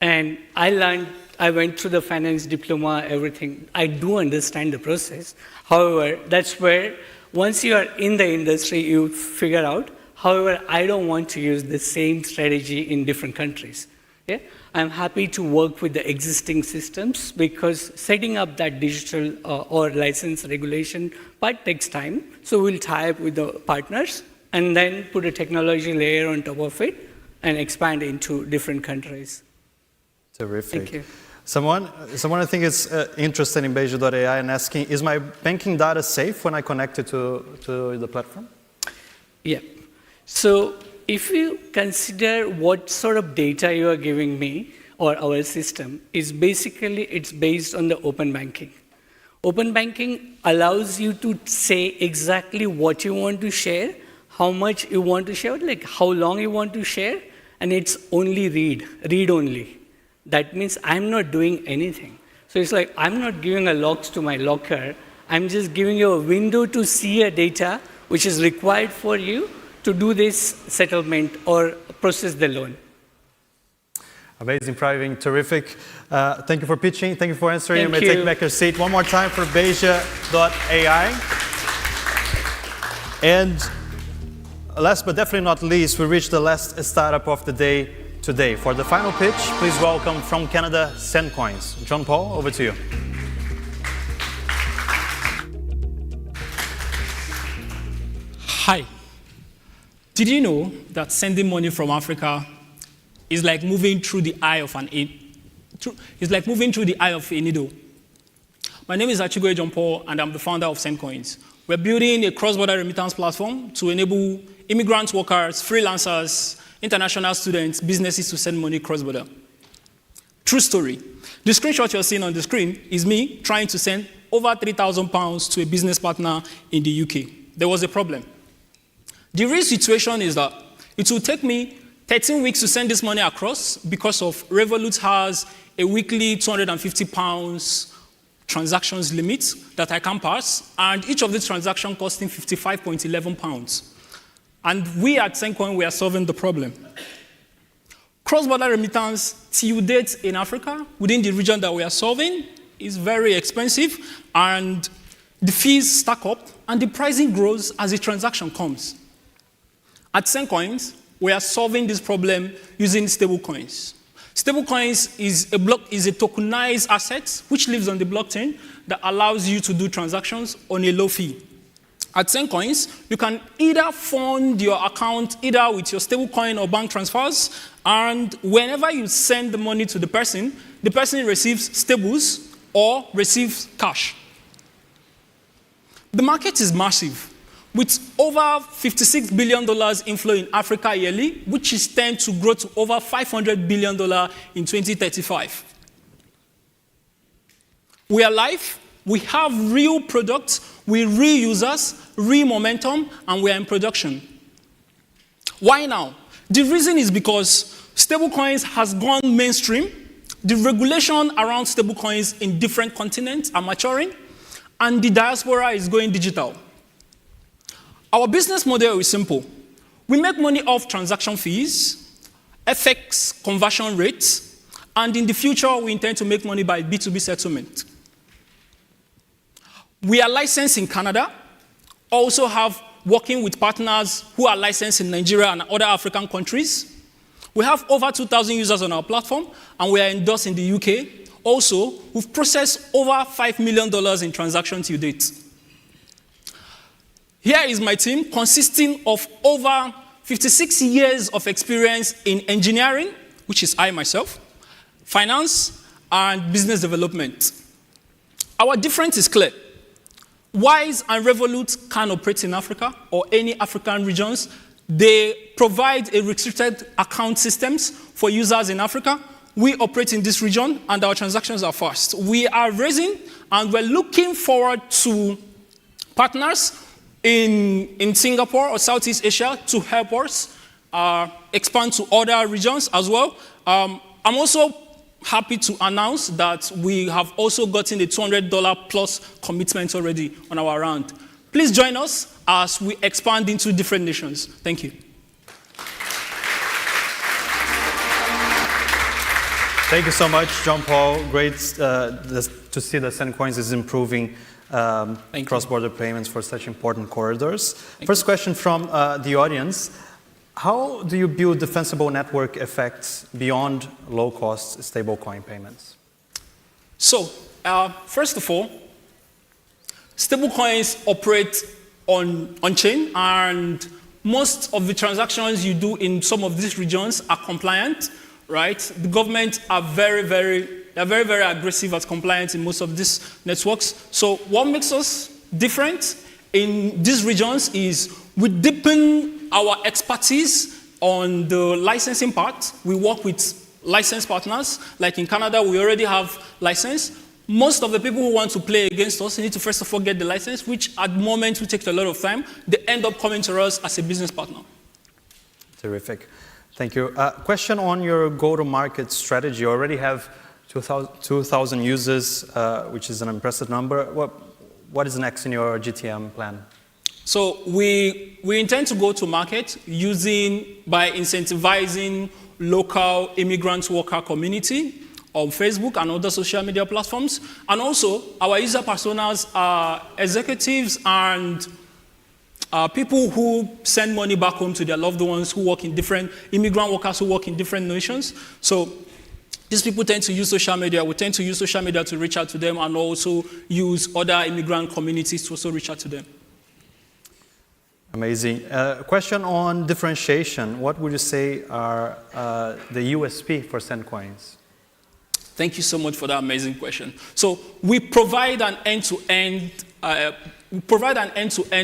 And I went through the finance diploma, everything. I do understand the process. However, that's where once you are in the industry, you figure out. However, I don't want to use the same strategy in different countries. Yeah? I'm happy to work with the existing systems because setting up that digital or license regulation part takes time. So we'll tie up with the partners and then put a technology layer on top of it and expand into different countries. Terrific. Thank you. Someone I think is interested in Beja.ai and asking, is my banking data safe when I connect it to the platform? Yeah. So if you consider what sort of data you are giving me or our system, is basically it's based on the open banking. Open banking allows you to say exactly what you want to share, how much you want to share, like how long you want to share, and it's only read only. That means I'm not doing anything. So it's like I'm not giving a locks to my locker. I'm just giving you a window to see a data which is required for you to do this settlement or process the loan. Amazing, Praveen, terrific. Thank you for pitching. Thank you for answering. Thank you may you. take back your seat. One more time for Beja.ai. And last but definitely not least, we reached the last startup of the day. today. For the final pitch, please welcome from Canada, Sendcoins. John Paul, over to you. Hi. Did you know that sending money from Africa is like moving through the eye of a needle? My name is Achigwe John Paul, and I'm the founder of Sendcoins. We're building a cross-border remittance platform to enable immigrant workers, freelancers, international students, businesses to send money cross-border. True story. The screenshot you're seeing on the screen is me trying to send over £3,000 to a business partner in the UK. There was a problem. The real situation is that it will take me 13 weeks to send this money across because of Revolut has a weekly £250 transactions limit that I can pass, and each of these transactions costing £55.11. And we at Sendcoin, we are solving the problem. Cross-border remittance till date in Africa, within the region that we are solving, is very expensive, and the fees stack up, and the pricing grows as the transaction comes. At Sendcoins, we are solving this problem using stablecoins. Stablecoins is a tokenized asset which lives on the blockchain that allows you to do transactions on a low fee. At Sendcoins, you can either fund your account either with your stablecoin or bank transfers, and whenever you send the money to the person receives stables or receives cash. The market is massive, with over $56 billion inflow in Africa yearly, which is tend to grow to over $500 billion in 2035. We are live, we have real products, we real users, real momentum, and we are in production. Why now? The reason is because stablecoins has gone mainstream, the regulation around stablecoins in different continents are maturing, and the diaspora is going digital. Our business model is simple. We make money off transaction fees, FX conversion rates, and in the future, we intend to make money by B2B settlement. We are licensed in Canada, also have working with partners who are licensed in Nigeria and other African countries. We have over 2,000 users on our platform, and we are endorsed in the UK. Also, we've processed over $5 million in transactions to date. Here is my team, consisting of over 56 years of experience in engineering, which is I myself, finance, and business development. Our difference is clear. Wise and Revolut can operate in Africa or any African regions. They provide a restricted account systems for users in Africa. We operate in this region, and our transactions are fast. We are raising, and we're looking forward to partners in Singapore or Southeast Asia to help us expand to other regions as well. I'm also happy to announce that we have also gotten a $200 plus commitment already on our round. Please join us as we expand into different nations. Thank you. Thank you so much, John Paul. Great to see that Sendcoins is improving cross-border payments for such important corridors. First question from the audience. How do you build defensible network effects beyond low-cost stablecoin payments? So, first of all, stablecoins operate on-chain, and most of the transactions you do in some of these regions are compliant, right? The government are very, very aggressive at compliance in most of these networks. So what makes us different in these regions is we deepen our expertise on the licensing part. We work with licensed partners. Like in Canada, we already have license. Most of the people who want to play against us need to first of all get the license, which at the moment will take a lot of time. They end up coming to us as a business partner. Terrific. Thank you. Question on your go-to-market strategy. You already have 2,000 users, which is an impressive number. What is next in your GTM plan? So we intend to go to market by incentivizing local immigrant worker community on Facebook and other social media platforms. And also, our user personas are executives and people who send money back home to their loved ones who work in different, immigrant workers who work in different nations. So these people tend to use social media. We tend to use social media to reach out to them and also use other immigrant communities to also reach out to them. Amazing. Question on differentiation. What would you say are the USP for SendCoins? Thank you so much for that amazing question. So we provide an end-to-end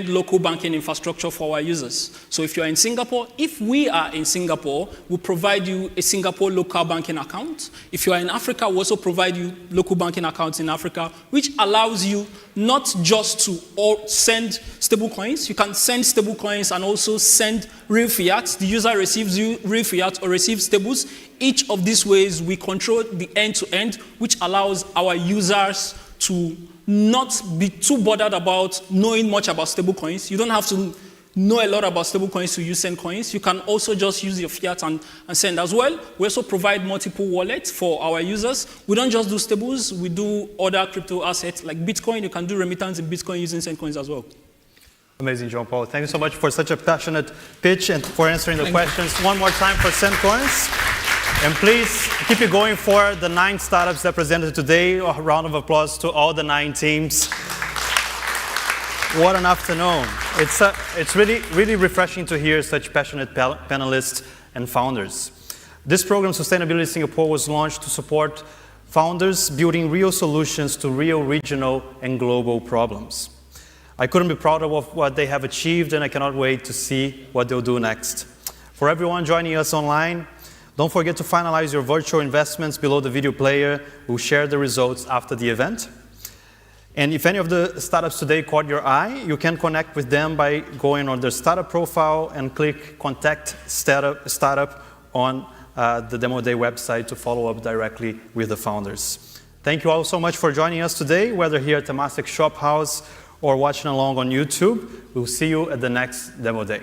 local banking infrastructure for our users. So if you're in Singapore, if we are in Singapore, we provide you a Singapore local banking account. If you are in Africa, we also provide you local banking accounts in Africa, which allows you not just to send stable coins. You can send stable coins and also send real fiat. The user receives real fiat or receives stables. Each of these ways, we control the end-to-end, which allows our users to not be too bothered about knowing much about stablecoins. You don't have to know a lot about stablecoins to use SendCoins. You can also just use your fiat and send as well. We also provide multiple wallets for our users. We don't just do stables, we do other crypto assets like Bitcoin. You can do remittance in Bitcoin using SendCoins as well. Amazing, John Paul. Thank you so much for such a passionate pitch and for answering the questions. One more time for SendCoins. And please keep it going for the 9 startups that presented today. A round of applause to all the 9 teams. What an afternoon. It's really refreshing to hear such passionate panelists and founders. This program, Sustainability Singapore, was launched to support founders building real solutions to real regional and global problems. I couldn't be prouder of what they have achieved, and I cannot wait to see what they'll do next. For everyone joining us online, don't forget to finalize your virtual investments below the video player. We'll share the results after the event. And if any of the startups today caught your eye, you can connect with them by going on their startup profile and click Contact Startup on the Demo Day website to follow up directly with the founders. Thank you all so much for joining us today, whether here at Temasek Shop House or watching along on YouTube. We'll see you at the next Demo Day.